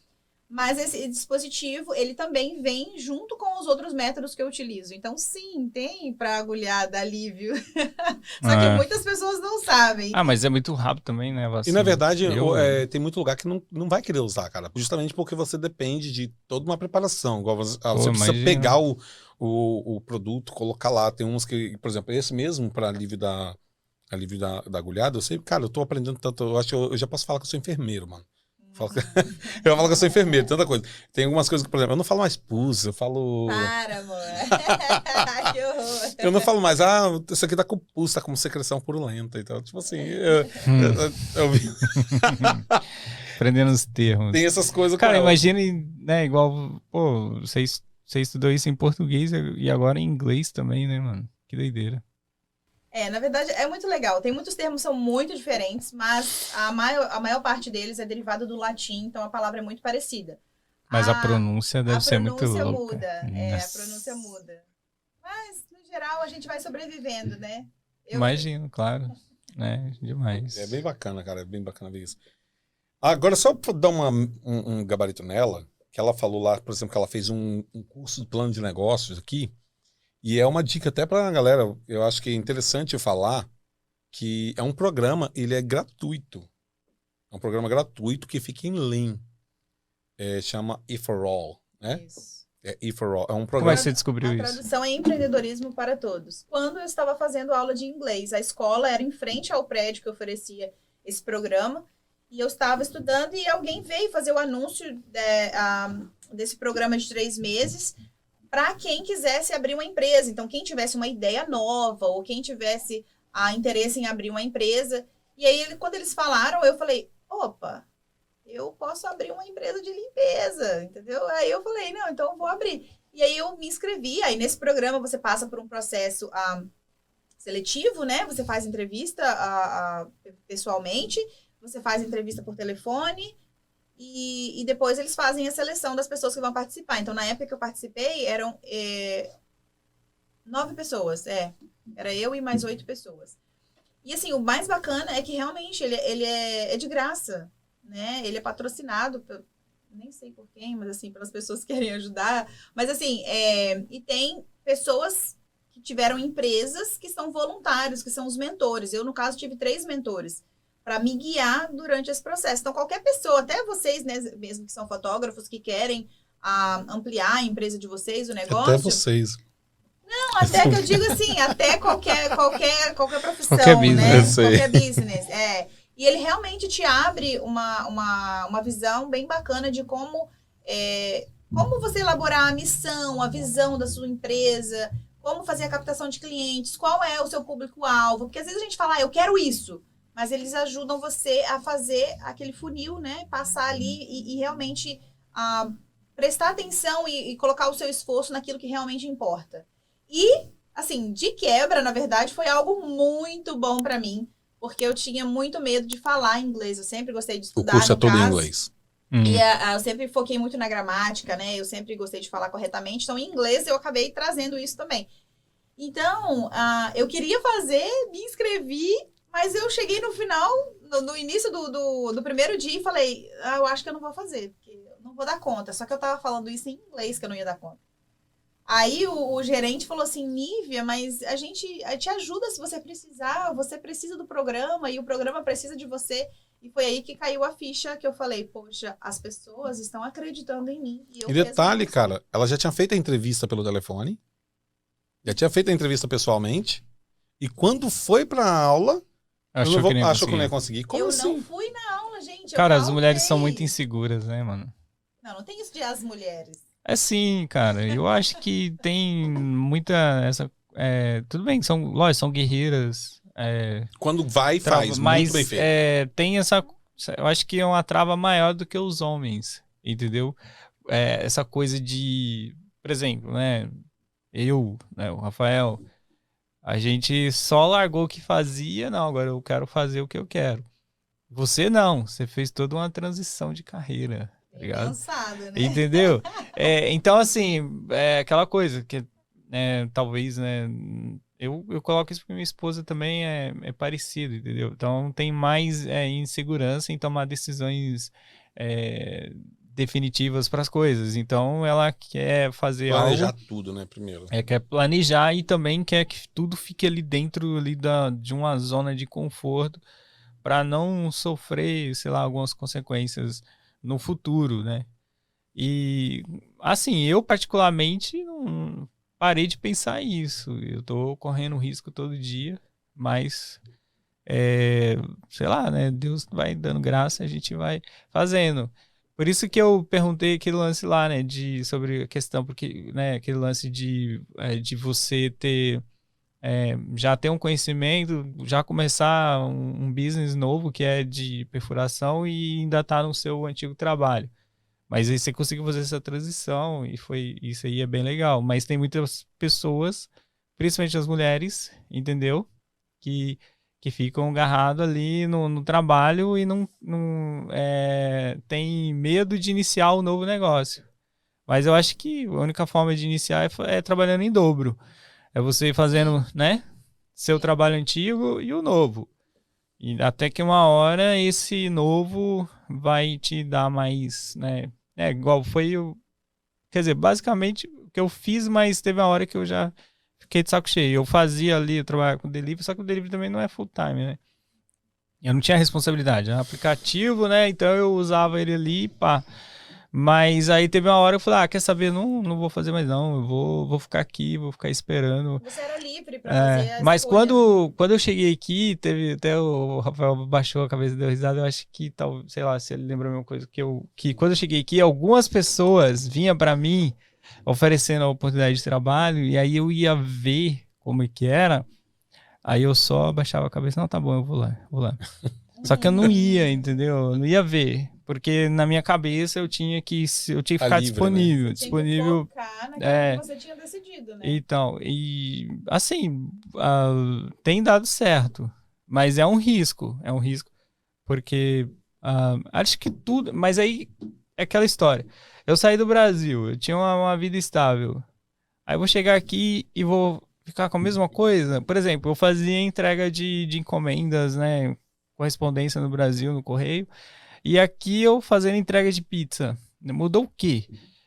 Mas esse dispositivo, ele também vem junto com os outros métodos que eu utilizo. Então, sim, tem para agulhar, dar alívio. Só que muitas pessoas não sabem. Mas é muito rápido também, né? a E vacina. na verdade, tem muito lugar que não vai querer usar, cara. Justamente porque você depende de toda uma preparação. Igual você precisa imagina. pegar o produto, colocar lá. Tem uns que, por exemplo, esse mesmo para alívio da agulhada, eu sei, cara, eu tô aprendendo tanto. Eu acho que eu já posso falar que eu sou enfermeiro, mano. Eu falo que eu sou enfermeiro, tanta coisa. Tem algumas coisas que, por exemplo, eu não falo mais pus, eu falo. Para, amor. Que horror. Eu não falo mais, isso aqui tá com pus, tá com secreção purulenta. Então, tipo assim, Aprendendo os termos. tem essas coisas. Cara, imagine, né, igual, pô, você estudou isso em português e agora em inglês também, né, mano? Que doideira. Na verdade, é muito legal. Tem muitos termos que são muito diferentes, mas a maior parte deles é derivado do latim, então a palavra é muito parecida. Mas a pronúncia deve ser muito louca. A pronúncia muda. A Nossa. pronúncia muda. Mas, no geral, a gente vai sobrevivendo, né? Imagino, claro. Demais. É bem bacana, cara. É bem bacana ver isso. Agora, só pra dar um gabarito nela, que ela falou lá, por exemplo, que ela fez um curso de plano de negócios aqui. E é uma dica até pra galera. Eu acho que é interessante eu falar que é um programa, ele é gratuito. É um programa gratuito que fica em Lean. Chama E4All, né? Isso. E4All. É um Como programa... é que você descobriu A isso? tradução é empreendedorismo para todos. Quando eu estava fazendo aula de inglês, a escola era em frente ao prédio que oferecia esse programa, e eu estava estudando e alguém veio fazer o anúncio desse programa de 3 meses para quem quisesse abrir uma empresa. Então, quem tivesse uma ideia nova ou quem tivesse interesse em abrir uma empresa. E aí, quando eles falaram, eu falei, opa, eu posso abrir uma empresa de limpeza, entendeu? Aí eu falei, não, então eu vou abrir. E aí eu me inscrevi, aí nesse programa você passa por um processo seletivo, né? Você faz entrevista pessoalmente, você faz entrevista por telefone, e depois eles fazem a seleção das pessoas que vão participar. Então, na época que eu participei, eram 9 pessoas, era eu e mais 8 pessoas. E assim, o mais bacana é que realmente ele é de graça, né? Ele é patrocinado, nem sei por quem, mas assim, pelas pessoas que querem ajudar. Mas assim, e tem pessoas que tiveram empresas que são voluntários, que são os mentores. Eu, no caso, tive 3 mentores para me guiar durante esse processo. Então, qualquer pessoa, até vocês, né, mesmo que são fotógrafos, que querem ampliar a empresa de vocês, o negócio... Até vocês. Não, até que eu digo assim, até qualquer profissão, Qualquer business, né? Qualquer business, E ele realmente te abre uma visão bem bacana de como você elaborar a missão, a visão da sua empresa, como fazer a captação de clientes, qual é o seu público-alvo. Porque às vezes a gente fala, eu quero isso, mas eles ajudam você a fazer aquele funil, né? Passar ali e realmente prestar atenção e colocar o seu esforço naquilo que realmente importa. E, assim, de quebra, na verdade, foi algo muito bom para mim, porque eu tinha muito medo de falar inglês. Eu sempre gostei de estudar. O curso é todo em inglês. E eu sempre foquei muito na gramática, né? Eu sempre gostei de falar corretamente. Então, em inglês, eu acabei trazendo isso também. Então, eu queria fazer, me inscrevi, mas eu cheguei no final, no início do primeiro dia e falei, eu acho que eu não vou fazer, porque eu não vou dar conta. Só que eu tava falando isso em inglês, que eu não ia dar conta. Aí o gerente falou assim, Nívia, mas a gente te ajuda se você precisar, você precisa do programa e o programa precisa de você. E foi aí que caiu a ficha que eu falei, poxa, as pessoas estão acreditando em mim. E detalhe, cara, ela já tinha feito a entrevista pelo telefone, já tinha feito a entrevista pessoalmente, e quando foi pra aula, achou que não ia conseguir. Como eu assim? não fui na aula, gente. Cara, as mulheres são muito inseguras, né, mano? Não tem isso de as mulheres. É sim, cara. Eu acho que tem muita tudo bem, lógico, são guerreiras. Quando vai, faz muito bem feito. Tem essa... Eu acho que é uma trava maior do que os homens, entendeu? Essa coisa de... Por exemplo, né? Eu, né, o Rafael, a gente só largou o que fazia. Não, agora eu quero fazer o que eu quero. Você não. Você fez toda uma transição de carreira. Ligado? Cansada, né? Entendeu? Então, assim, aquela coisa que talvez, né? Eu coloco isso porque minha esposa também é parecida, entendeu? Então tem mais insegurança em tomar decisões definitivas para as coisas. Então ela quer fazer planejar algo, tudo, né, primeiro. Quer planejar e também quer que tudo fique ali dentro de uma zona de conforto para não sofrer, sei lá, algumas consequências no futuro, né? E, assim, eu particularmente não parei de pensar isso. Eu tô correndo risco todo dia, mas, sei lá, né? Deus vai dando graça, a gente vai fazendo. Por isso que eu perguntei aquele lance lá, né? Sobre a questão, porque, né? Aquele lance de você ter... já ter um conhecimento, já começar um business novo que é de perfuração e ainda tá no seu antigo trabalho. Mas aí você conseguiu fazer essa transição e isso aí é bem legal. Mas tem muitas pessoas, principalmente as mulheres, entendeu? Que ficam agarradas ali no trabalho e não tem medo de iniciar um novo negócio. Mas eu acho que a única forma de iniciar é trabalhando em dobro. É você fazendo, né, seu trabalho antigo e o novo. E até que uma hora esse novo vai te dar mais, né? Igual foi o... Quer dizer, basicamente o que eu fiz, mas teve uma hora que eu já fiquei de saco cheio. Eu fazia ali, eu trabalhava com delivery, só que o delivery também não é full time, né? Eu não tinha responsabilidade. Era um aplicativo, né? Então eu usava ele ali, pá. Mas aí teve uma hora que eu falei, quer saber, não vou fazer mais não, eu vou ficar aqui, vou ficar esperando. Você era livre pra fazer a mas escolha, quando eu cheguei aqui, teve até o Rafael baixou a cabeça e deu risada, eu acho que, sei lá, se ele lembra a mesma coisa, que quando eu cheguei aqui, algumas pessoas vinham pra mim oferecendo a oportunidade de trabalho, e aí eu ia ver como é que era, aí eu só baixava a cabeça, não, tá bom, eu vou lá. Só que eu não ia, entendeu? Eu não ia ver. Porque na minha cabeça eu tinha que ficar livre, disponível. Tinha disponível. que focar naquilo É. que você tinha decidido, né? Então, e assim, tem dado certo, mas é um risco, porque acho que tudo, mas aí é aquela história. Eu saí do Brasil, eu tinha uma vida estável, aí eu vou chegar aqui e vou ficar com a mesma coisa. Por exemplo, eu fazia entrega de encomendas, né, correspondência no Brasil, no correio, e aqui eu fazendo entrega de pizza. Mudou o quê?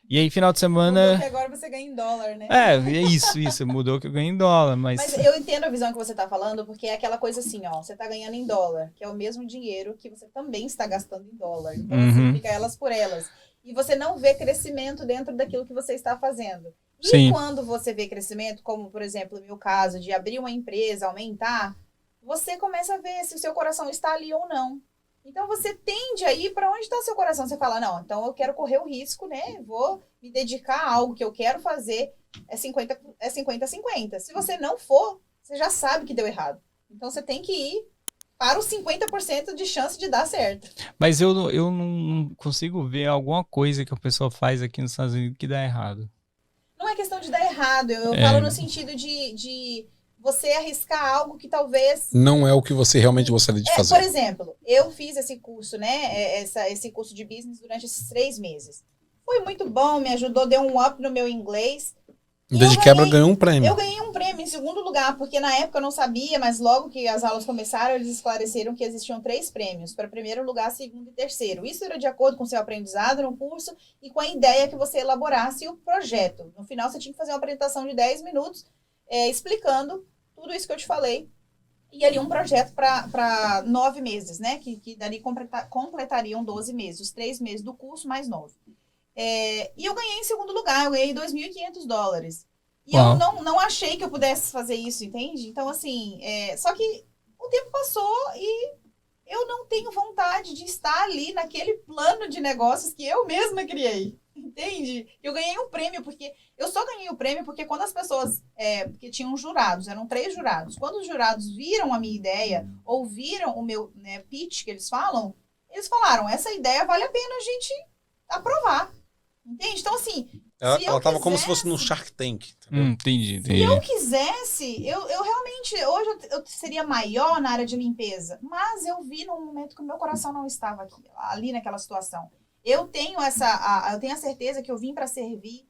E aí, final de semana... Mudou que agora você ganha em dólar, né? É isso, mudou que eu ganho em dólar, mas eu entendo a visão que você tá falando, porque é aquela coisa assim, ó, você tá ganhando em dólar, que é o mesmo dinheiro que você também está gastando em dólar. Então, assim, fica elas por elas. E você não vê crescimento dentro daquilo que você está fazendo. E Sim. quando você vê crescimento, como, por exemplo, no meu caso, de abrir uma empresa, aumentar, você começa a ver se o seu coração está ali ou não. Então, você tende a ir para onde está seu coração. Você fala, não, então eu quero correr o risco, né? Vou me dedicar a algo que eu quero fazer. É 50-50. Se você não for, você já sabe que deu errado. Então, você tem que ir para os 50% de chance de dar certo. Mas eu não consigo ver alguma coisa que a pessoa faz aqui nos Estados Unidos que dá errado. Não é questão de dar errado. Eu falo no sentido de você arriscar algo que talvez... Não é o que você realmente gostaria de fazer. Por exemplo, eu fiz esse curso, né? Esse curso de business durante esses 3 meses. Foi muito bom, me ajudou, deu um up no meu inglês. Desde quebra ganhou um prêmio. Eu ganhei um prêmio em segundo lugar, porque na época eu não sabia, mas logo que as aulas começaram, eles esclareceram que existiam 3 prêmios, para primeiro lugar, segundo e terceiro. Isso era de acordo com o seu aprendizado no curso e com a ideia que você elaborasse o projeto. No final, você tinha que fazer uma apresentação de 10 minutos, explicando tudo isso que eu te falei. E ali um projeto para 9 meses, né? Que dali completariam 12 meses, os 3 meses do curso mais 9. E eu ganhei em segundo lugar, eu ganhei $2.500. E eu não achei que eu pudesse fazer isso, entende? Então, assim, só que o tempo passou e eu não tenho vontade de estar ali naquele plano de negócios que eu mesma criei, entende? Eu ganhei um prêmio, eu só ganhei o prêmio porque quando as pessoas, porque tinham jurados, eram 3 jurados, quando os jurados viram a minha ideia, ou viram o meu pitch que eles falam, eles falaram, essa ideia vale a pena a gente aprovar. Entende? Então, assim... Ela tava como se fosse no Shark Tank. Entendi. Se eu quisesse, eu realmente... Hoje eu seria maior na área de limpeza. Mas eu vi num momento que o meu coração não estava ali naquela situação. Eu tenho a certeza que eu vim para servir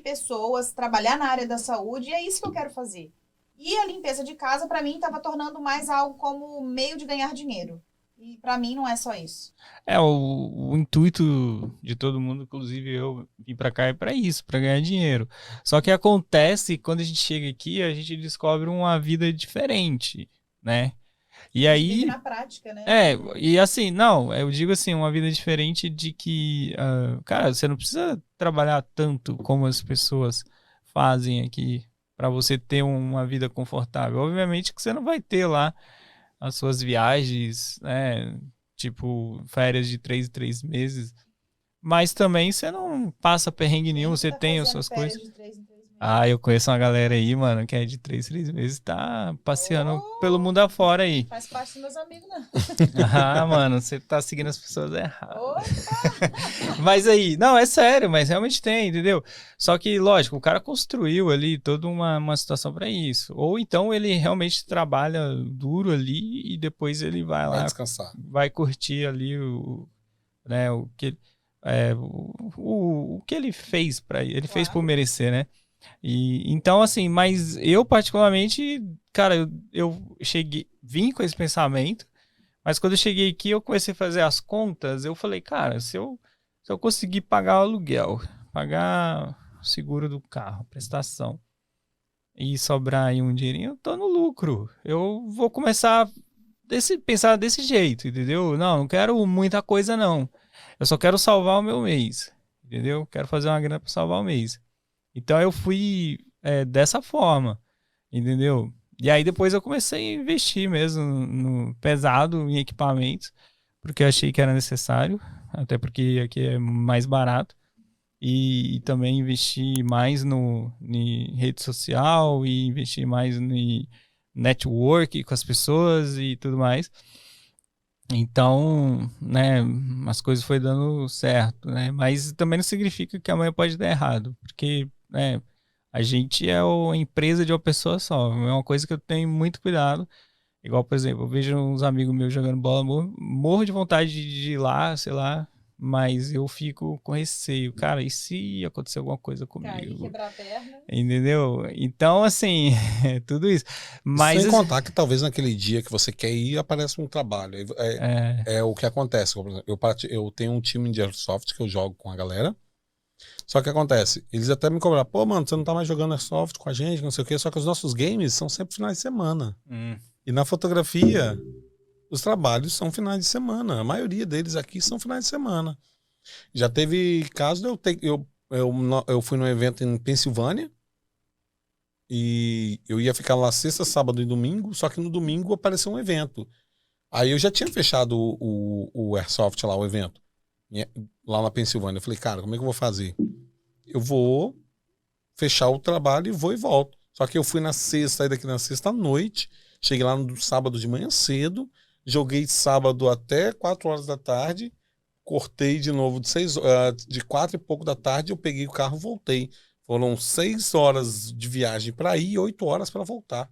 pessoas, trabalhar na área da saúde, e é isso que eu quero fazer. E a limpeza de casa, para mim, estava tornando mais algo como meio de ganhar dinheiro. E pra mim não é só isso. O intuito de todo mundo, inclusive eu vim pra cá, é pra isso, pra ganhar dinheiro. Só que acontece, quando a gente chega aqui, a gente descobre uma vida diferente, né? E aí... na prática, né? E assim, não, eu digo assim, uma vida diferente de que, cara, você não precisa trabalhar tanto como as pessoas fazem aqui pra você ter uma vida confortável. Obviamente que você não vai ter lá as suas viagens, né? Tipo, férias de 3 em 3 meses. Mas também você não passa perrengue nenhum, você tem as suas coisas. De 3 em 3 meses. Eu conheço uma galera aí, mano, que é de 3 em 3 meses, tá passeando pelo mundo afora aí. Faz parte dos meus amigos, não. Mano, você tá seguindo as pessoas erradas. Mas aí, não, é sério, mas realmente tem, entendeu? Só que, lógico, o cara construiu ali toda uma situação pra isso. Ou então ele realmente trabalha duro ali e depois ele vai lá, descansar. Vai curtir ali o que ele fez para ele fez por merecer, né? E então assim, mas eu particularmente, cara, eu vim com esse pensamento, mas quando eu cheguei aqui eu comecei a fazer as contas, eu falei, cara, se eu conseguir pagar o aluguel, pagar o seguro do carro, prestação e sobrar aí um dinheirinho, eu tô no lucro. Eu vou começar a pensar desse jeito, entendeu? Não quero muita coisa não. Eu só quero salvar o meu mês, entendeu? Quero fazer uma grana para salvar o mês. Então eu fui dessa forma, entendeu? E aí depois eu comecei a investir mesmo no pesado em equipamentos, porque eu achei que era necessário, até porque aqui é mais barato. E também investir mais em rede social e investir mais no network com as pessoas e tudo mais. Então, né, as coisas foi dando certo, né? Mas também não significa que amanhã pode dar errado, porque, né, a gente é uma empresa de uma pessoa só. É uma coisa que eu tenho muito cuidado. Igual, por exemplo, eu vejo uns amigos meus jogando bola, morro de vontade de ir lá, sei lá, mas eu fico com receio. Cara, e se acontecer alguma coisa Cair, comigo? quebrar a perna. Entendeu? Então, assim, é tudo isso. Mas, Sem contar que talvez naquele dia que você quer ir, aparece um trabalho. É o que acontece. Por exemplo, eu tenho um time de Airsoft que eu jogo com a galera. Só que acontece, eles até me cobram, pô, mano, você não tá mais jogando Airsoft com a gente, não sei o quê. Só que os nossos games são sempre finais de semana. E na fotografia, os trabalhos são finais de semana. A maioria deles aqui são finais de semana. Já teve casos de eu fui num evento em Pensilvânia e eu ia ficar lá sexta, sábado e domingo, só que no domingo apareceu um evento. Aí eu já tinha fechado o Airsoft lá, o evento, lá na Pensilvânia. Eu falei, cara, como é que eu vou fazer? Eu vou fechar o trabalho e vou e volto. Só que eu fui na sexta, saí daqui na sexta à noite, cheguei lá no sábado de manhã cedo, joguei sábado até 4 horas da tarde, cortei de novo de 4 e pouco da tarde, eu peguei o carro e voltei. Foram 6 horas de viagem para ir e 8 horas para voltar.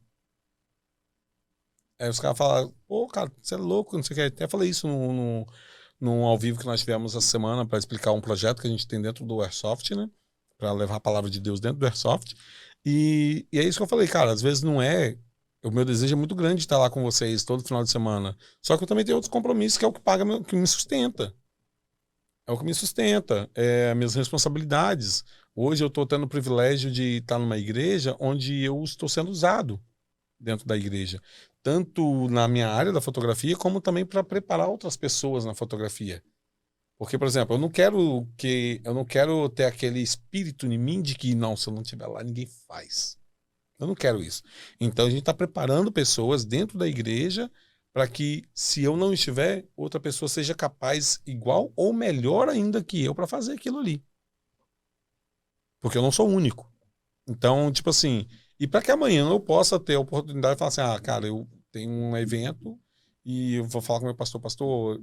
Aí os caras falaram, pô, cara, você é louco, não sei o que. Até falei isso num ao vivo que nós tivemos essa semana para explicar um projeto que a gente tem dentro do Airsoft, né? Para levar a palavra de Deus dentro do Airsoft. E é isso que eu falei, cara, às vezes não é. O meu desejo é muito grande de estar lá com vocês todo final de semana. Só que eu também tenho outros compromissos que é o que paga, que me sustenta. É o que me sustenta, é minhas responsabilidades. Hoje eu estou tendo o privilégio de estar numa igreja onde eu estou sendo usado dentro da igreja. Tanto na minha área da fotografia, como também para preparar outras pessoas na fotografia. Porque, por exemplo, eu não quero ter aquele espírito em mim de que, não, se eu não estiver lá, ninguém faz. Eu não quero isso. Então a gente está preparando pessoas dentro da igreja para que, se eu não estiver, outra pessoa seja capaz, igual ou melhor ainda que eu, para fazer aquilo ali. Porque eu não sou único. Então, tipo assim, e para que amanhã eu possa ter a oportunidade de falar assim, ah, cara, eu tenho um evento e eu vou falar com o meu pastor,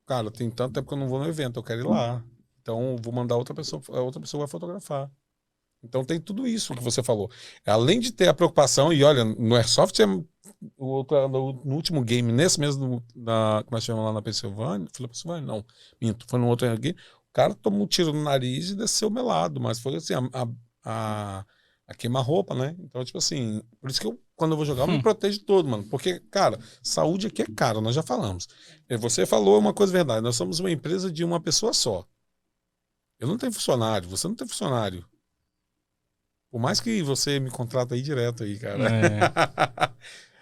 cara, tem tanto tempo que eu não vou no evento, eu quero ir lá. Então, eu vou mandar outra pessoa vai fotografar. Então, tem tudo isso que você falou. Além de ter a preocupação, e olha, no Airsoft, no último game, nesse mesmo que nós tivemos lá na Pensilvânia, não, minto, foi no outro game, o cara tomou um tiro no nariz e desceu melado, mas foi assim, a queima-roupa, né? Então, tipo assim, por isso que quando eu vou jogar, eu me protejo todo, mano. Porque, cara, saúde aqui é caro, nós já falamos. Você falou uma coisa verdade, nós somos uma empresa de uma pessoa só. Eu não tenho funcionário, você não tem funcionário. Por mais que você me contrata aí direto aí, cara.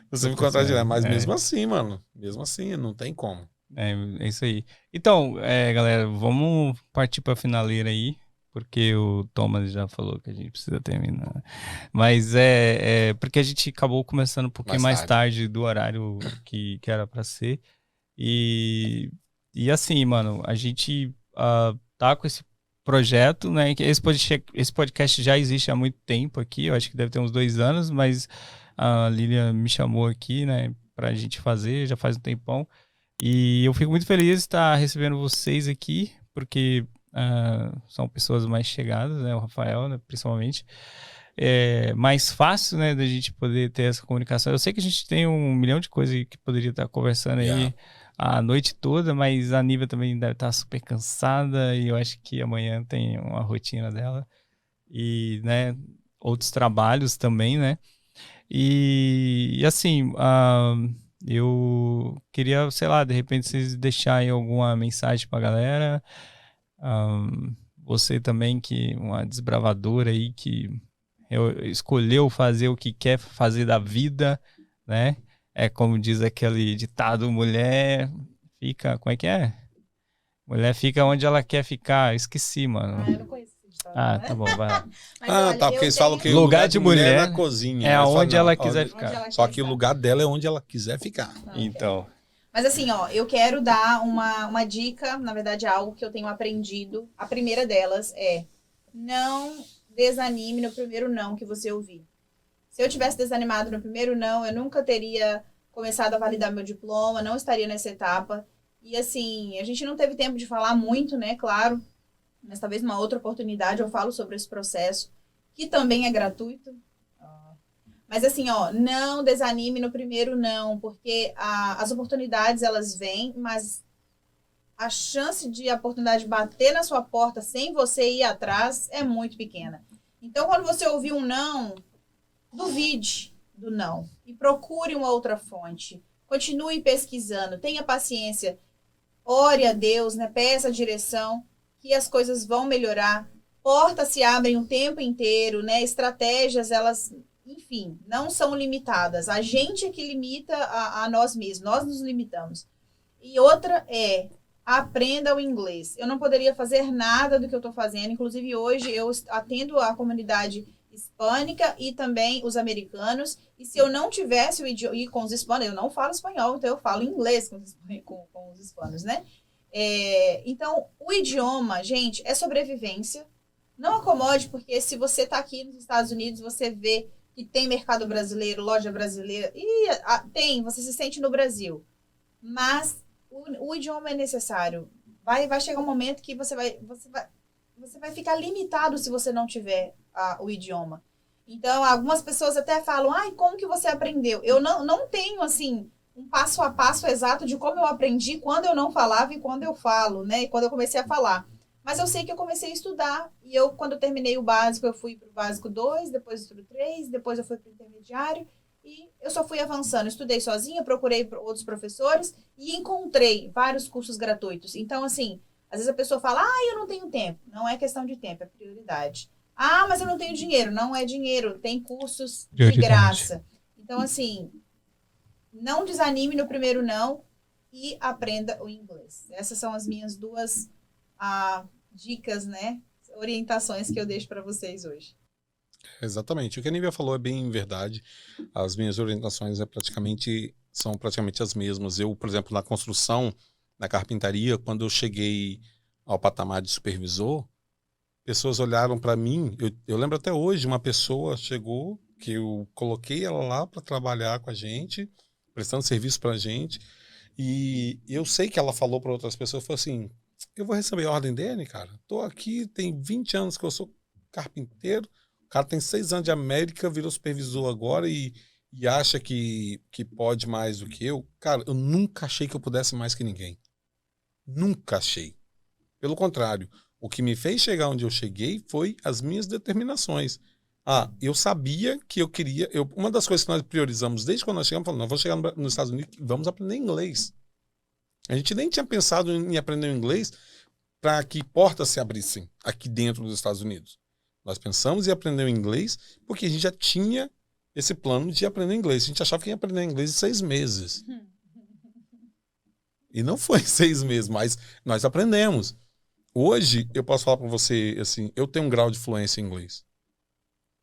Você me contrata direto, mas mesmo assim, mano, mesmo assim, não tem como. É isso aí. Então, galera, vamos partir pra finaleira aí. Porque o Thomas já falou que a gente precisa terminar. Mas porque a gente acabou começando um pouquinho mais tarde do horário que era para ser. E assim, mano, a gente tá com esse projeto, né? Esse podcast já existe há muito tempo aqui, eu acho que deve ter uns 2 anos, mas a Lilian me chamou aqui, né, pra gente fazer, já faz um tempão. E eu fico muito feliz de estar recebendo vocês aqui, porque são pessoas mais chegadas, né? O Rafael, né, principalmente. É mais fácil, né, da gente poder ter essa comunicação. Eu sei que a gente tem 1 milhão de coisas que poderia estar conversando aí a noite toda, mas a Nívia também deve estar super cansada e eu acho que amanhã tem uma rotina dela e, né, outros trabalhos também, né? E assim, eu queria, sei lá, de repente vocês deixarem alguma mensagem pra galera. Você também, que uma desbravadora aí, que escolheu fazer o que quer fazer da vida, né? É como diz aquele ditado, mulher fica... Como é que é? Mulher fica onde ela quer ficar. Esqueci, mano. Eu não conheço esse ditado. Tá bom, vai lá. Mas, olha, tá, porque eles falam que lugar de mulher é na cozinha. é onde ela quiser quiser ficar. Só que o lugar dela é onde ela quiser ficar. Então... Mas assim, ó, eu quero dar uma dica, na verdade, algo que eu tenho aprendido. A primeira delas é: não desanime no primeiro não que você ouvir. Se eu tivesse desanimado no primeiro não, eu nunca teria começado a validar meu diploma, não estaria nessa etapa. E assim, a gente não teve tempo de falar muito, né, claro, mas talvez uma outra oportunidade eu falo sobre esse processo, que também é gratuito. Mas assim, ó, não desanime no primeiro não, porque as oportunidades elas vêm, mas a chance de a oportunidade bater na sua porta sem você ir atrás é muito pequena. Então, quando você ouvir um não, duvide do não e procure uma outra fonte. Continue pesquisando, tenha paciência, ore a Deus, né? Peça a direção, que as coisas vão melhorar. Portas se abrem o tempo inteiro, né? Estratégias, elas, enfim, não são limitadas. A gente é que limita a nós mesmos, nós nos limitamos. E outra é, aprenda o inglês. Eu não poderia fazer nada do que eu estou fazendo, inclusive hoje eu atendo a comunidade hispânica e também os americanos, e se eu não tivesse o idioma, e com os hispanos, eu não falo espanhol, então eu falo inglês com os hispanos, né? Então, o idioma, gente, é sobrevivência. Não acomode, porque se você está aqui nos Estados Unidos, você vê que tem mercado brasileiro, loja brasileira, e tem, você se sente no Brasil. Mas o idioma é necessário. Vai chegar um momento que você vai ficar limitado se você não tiver o idioma. Então, algumas pessoas até falam, ai, como que você aprendeu? Eu não tenho, assim, um passo a passo exato de como eu aprendi quando eu não falava e quando eu falo, né? E quando eu comecei a falar. Mas eu sei que eu comecei a estudar. E quando eu terminei o básico, eu fui para o básico 2, depois para o 3, depois eu fui para o intermediário. E eu só fui avançando. Estudei sozinha, procurei outros professores e encontrei vários cursos gratuitos. Então, assim, às vezes a pessoa fala, eu não tenho tempo. Não é questão de tempo, é prioridade. Mas eu não tenho dinheiro. Não é dinheiro, tem cursos de graça. Então, assim, não desanime no primeiro não e aprenda o inglês. Essas são as minhas duas dicas, né? Orientações que eu deixo para vocês hoje. Exatamente. O que a Nívia falou é bem verdade. As minhas orientações são praticamente as mesmas. Eu, por exemplo, na construção, na carpintaria, quando eu cheguei ao patamar de supervisor, pessoas olharam para mim. Eu lembro até hoje, uma pessoa chegou, que eu coloquei ela lá para trabalhar com a gente, prestando serviço para a gente, e eu sei que ela falou para outras pessoas, falou assim, eu vou receber a ordem dele, cara. Tô aqui, tem 20 anos que eu sou carpinteiro, o cara tem 6 anos de América, virou supervisor agora e acha que pode mais do que eu. Cara, eu nunca achei que eu pudesse mais que ninguém. Nunca achei. Pelo contrário, o que me fez chegar onde eu cheguei foi as minhas determinações. Eu sabia que eu queria... uma das coisas que nós priorizamos desde quando nós chegamos, falamos, nós vamos chegar nos Estados Unidos e vamos aprender inglês. A gente nem tinha pensado em aprender inglês para que portas se abrissem aqui dentro dos Estados Unidos. Nós pensamos em aprender inglês porque a gente já tinha esse plano de aprender inglês. A gente achava que ia aprender inglês em 6 meses. E não foi 6 meses, mas nós aprendemos. Hoje, eu posso falar para você, assim, eu tenho um grau de fluência em inglês.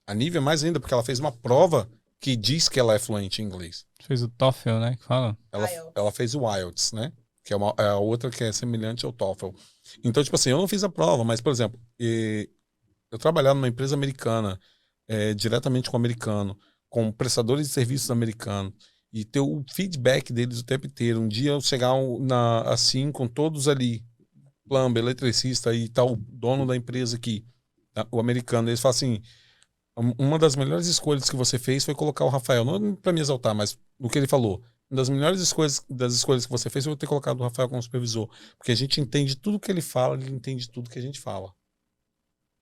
A Nívia mais ainda, porque ela fez uma prova que diz que ela é fluente em inglês. Fez o TOEFL, né? Que fala? Ela fez o IELTS, né? Que é a outra que é semelhante ao TOEFL. Então, tipo assim, eu não fiz a prova, mas, por exemplo, eu trabalhava numa empresa americana, diretamente com o americano, com prestadores de serviços americanos, e ter o feedback deles o tempo inteiro. Um dia eu chegar assim, com todos ali, plumber, eletricista e tal, dono da empresa aqui, o americano, eles falam assim, uma das melhores escolhas que você fez foi colocar o Rafael, não para me exaltar, mas o que ele falou, uma das melhores escolhas que você fez foi ter colocado o Rafael como supervisor, porque a gente entende tudo que ele fala, ele entende tudo que a gente fala,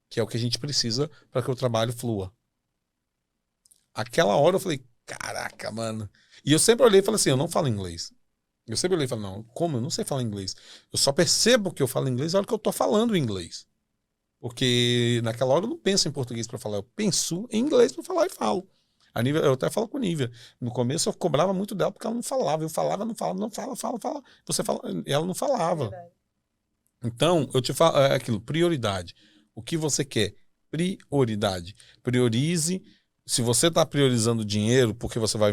que é o que a gente precisa para que o trabalho flua. Aquela hora eu falei, caraca, mano. E eu sempre olhei e falei assim, eu não falo inglês. Eu sempre olhei e falei, não, como? Eu não sei falar inglês. Eu só percebo que eu falo inglês na hora que eu tô falando inglês. Porque naquela hora eu não penso em português para falar, eu penso em inglês para falar e falo. A Nívia, eu até falo com a Nívia. No começo eu cobrava muito dela porque ela não falava. Eu falava, não falava, não fala. Você fala, ela não falava. Verdade. Então, eu te falo, é aquilo, prioridade. O que você quer? Prioridade. Priorize. Se você está priorizando dinheiro porque você vai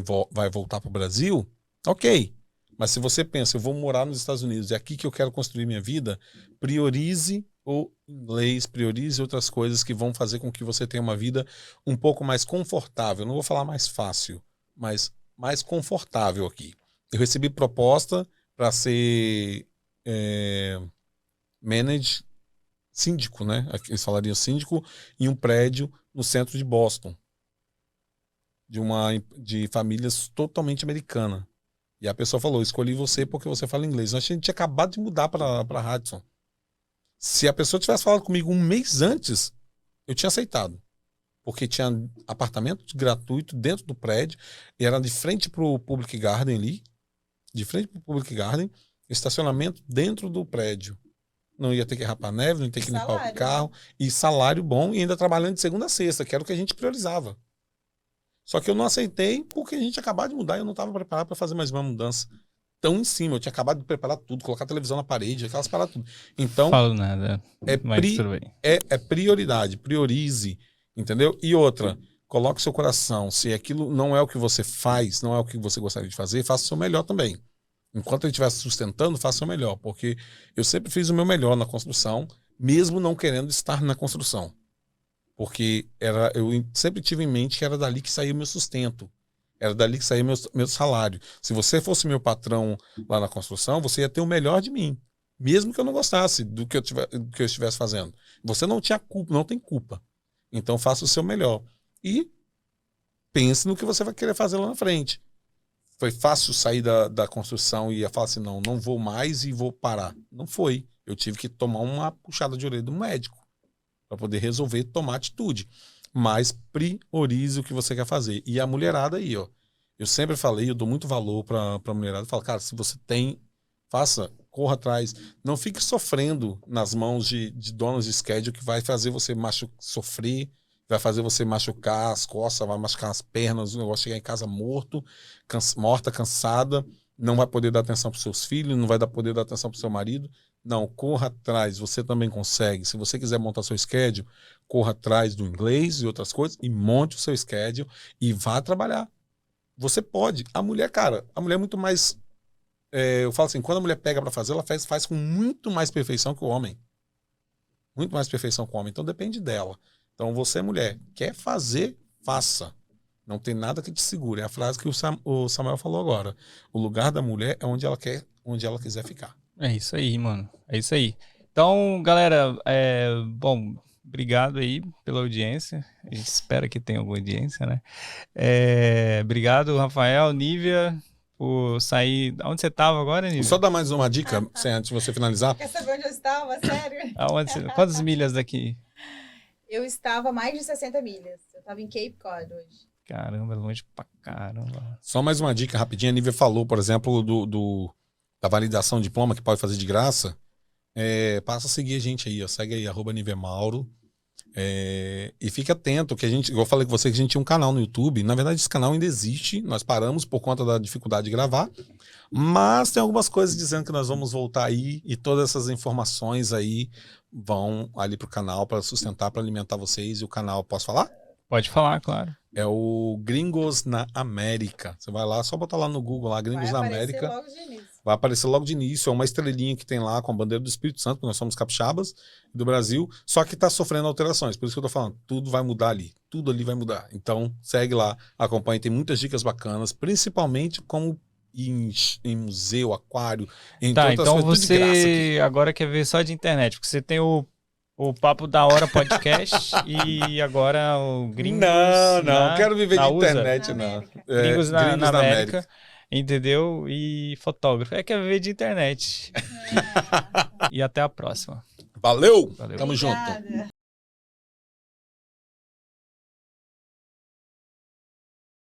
voltar para o Brasil, ok. Mas se você pensa, eu vou morar nos Estados Unidos, é aqui que eu quero construir minha vida, priorize o inglês, priorize outras coisas que vão fazer com que você tenha uma vida um pouco mais confortável. Não vou falar mais fácil, mas mais confortável aqui. Eu recebi proposta para ser manage, síndico, né? Eles falariam síndico em um prédio no centro de Boston, de famílias totalmente americana. E a pessoa falou, escolhi você porque você fala inglês. A gente tinha acabado de mudar para Hudson. Se a pessoa tivesse falado comigo um mês antes, eu tinha aceitado. Porque tinha apartamento gratuito dentro do prédio, e era de frente pro Public Garden ali, de frente pro Public Garden, estacionamento dentro do prédio. Não ia ter que rapar neve, não ia ter que limpar o carro, e salário bom, e ainda trabalhando de segunda a sexta, que era o que a gente priorizava. Só que eu não aceitei porque a gente acabou de mudar e eu não estava preparado para fazer mais uma mudança tão em cima. Eu tinha acabado de preparar tudo, colocar a televisão na parede, aquelas paradas tudo. Então, Falo nada. É prioridade, priorize, entendeu? E outra, coloque o seu coração. Se aquilo não é o que você faz, não é o que você gostaria de fazer, faça o seu melhor também. Enquanto ele estiver sustentando, faça o seu melhor. Porque eu sempre fiz o meu melhor na construção, mesmo não querendo estar na construção. Porque eu sempre tive em mente que era dali que saía o meu sustento. Era dali que saía meu salário. Se você fosse meu patrão lá na construção, você ia ter o melhor de mim. Mesmo que eu não gostasse do que eu estivesse fazendo. Você não tinha culpa, não tem culpa. Então faça o seu melhor. E pense no que você vai querer fazer lá na frente. Foi fácil sair da construção e ia falar assim, não vou mais e vou parar. Não foi. Eu tive que tomar uma puxada de orelha do médico para poder resolver, tomar atitude. Mas priorize o que você quer fazer. E a mulherada aí, ó. Eu sempre falei, eu dou muito valor pra mulherada. Eu falo, cara, se você tem, faça, corra atrás. Não fique sofrendo nas mãos de donos de schedule que vai fazer você sofrer, vai fazer você machucar as costas, vai machucar as pernas, o negócio chegar em casa morta, cansada, não vai poder dar atenção para seus filhos, não vai poder dar atenção para seu marido. Não, corra atrás, você também consegue. Se você quiser montar seu schedule, corra atrás do inglês e outras coisas e monte o seu schedule e vá trabalhar. Você pode. A mulher, cara, a mulher é muito mais... eu falo assim, quando a mulher pega para fazer, ela faz com muito mais perfeição que o homem. Muito mais perfeição que o homem. Então depende dela. Então você, mulher, quer fazer, faça. Não tem nada que te segure. É a frase que o Samuel falou agora. O lugar da mulher é onde ela quiser ficar. É isso aí, mano. É isso aí. Então, galera, bom, obrigado aí pela audiência. Espero que tenha alguma audiência, né? Obrigado, Rafael, Nívia, por sair... Onde você estava agora, Nívia? Só dar mais uma dica, antes de você finalizar. Quer saber onde eu estava? Sério? Quantas milhas daqui? Eu estava a mais de 60 milhas. Eu estava em Cape Cod hoje. Caramba, longe pra caramba. Só mais uma dica rapidinho. A Nívia falou, por exemplo, da validação de diploma que pode fazer de graça. Passa a seguir a gente aí, ó. Segue aí, @NíviaMauro. E fique atento, que igual eu falei com você, que a gente tinha um canal no YouTube. Na verdade, esse canal ainda existe. Nós paramos por conta da dificuldade de gravar. Mas tem algumas coisas dizendo que nós vamos voltar aí. E todas essas informações aí vão ali pro canal para sustentar, para alimentar vocês. E o canal, posso falar? Pode falar, claro. É o Gringos na América. Você vai lá, só botar lá no Google, lá, Gringos na América. Logo de início. Vai aparecer logo de início. É uma estrelinha que tem lá com a bandeira do Espírito Santo, porque nós somos capixabas do Brasil, só que está sofrendo alterações. Por isso que eu tô falando, tudo vai mudar ali. Tudo ali vai mudar. Então, segue lá, acompanhe. Tem muitas dicas bacanas, principalmente como em museu, aquário, entre outras então coisas. Tudo de graça você agora quer ver só de internet, porque você tem o Papo da Hora podcast e agora o Gringos. Não quero viver de internet, não. Gringos na América. Entendeu? E fotógrafo. Quer viver de internet. E até a próxima. Valeu. Valeu. Tamo junto. Obrigada.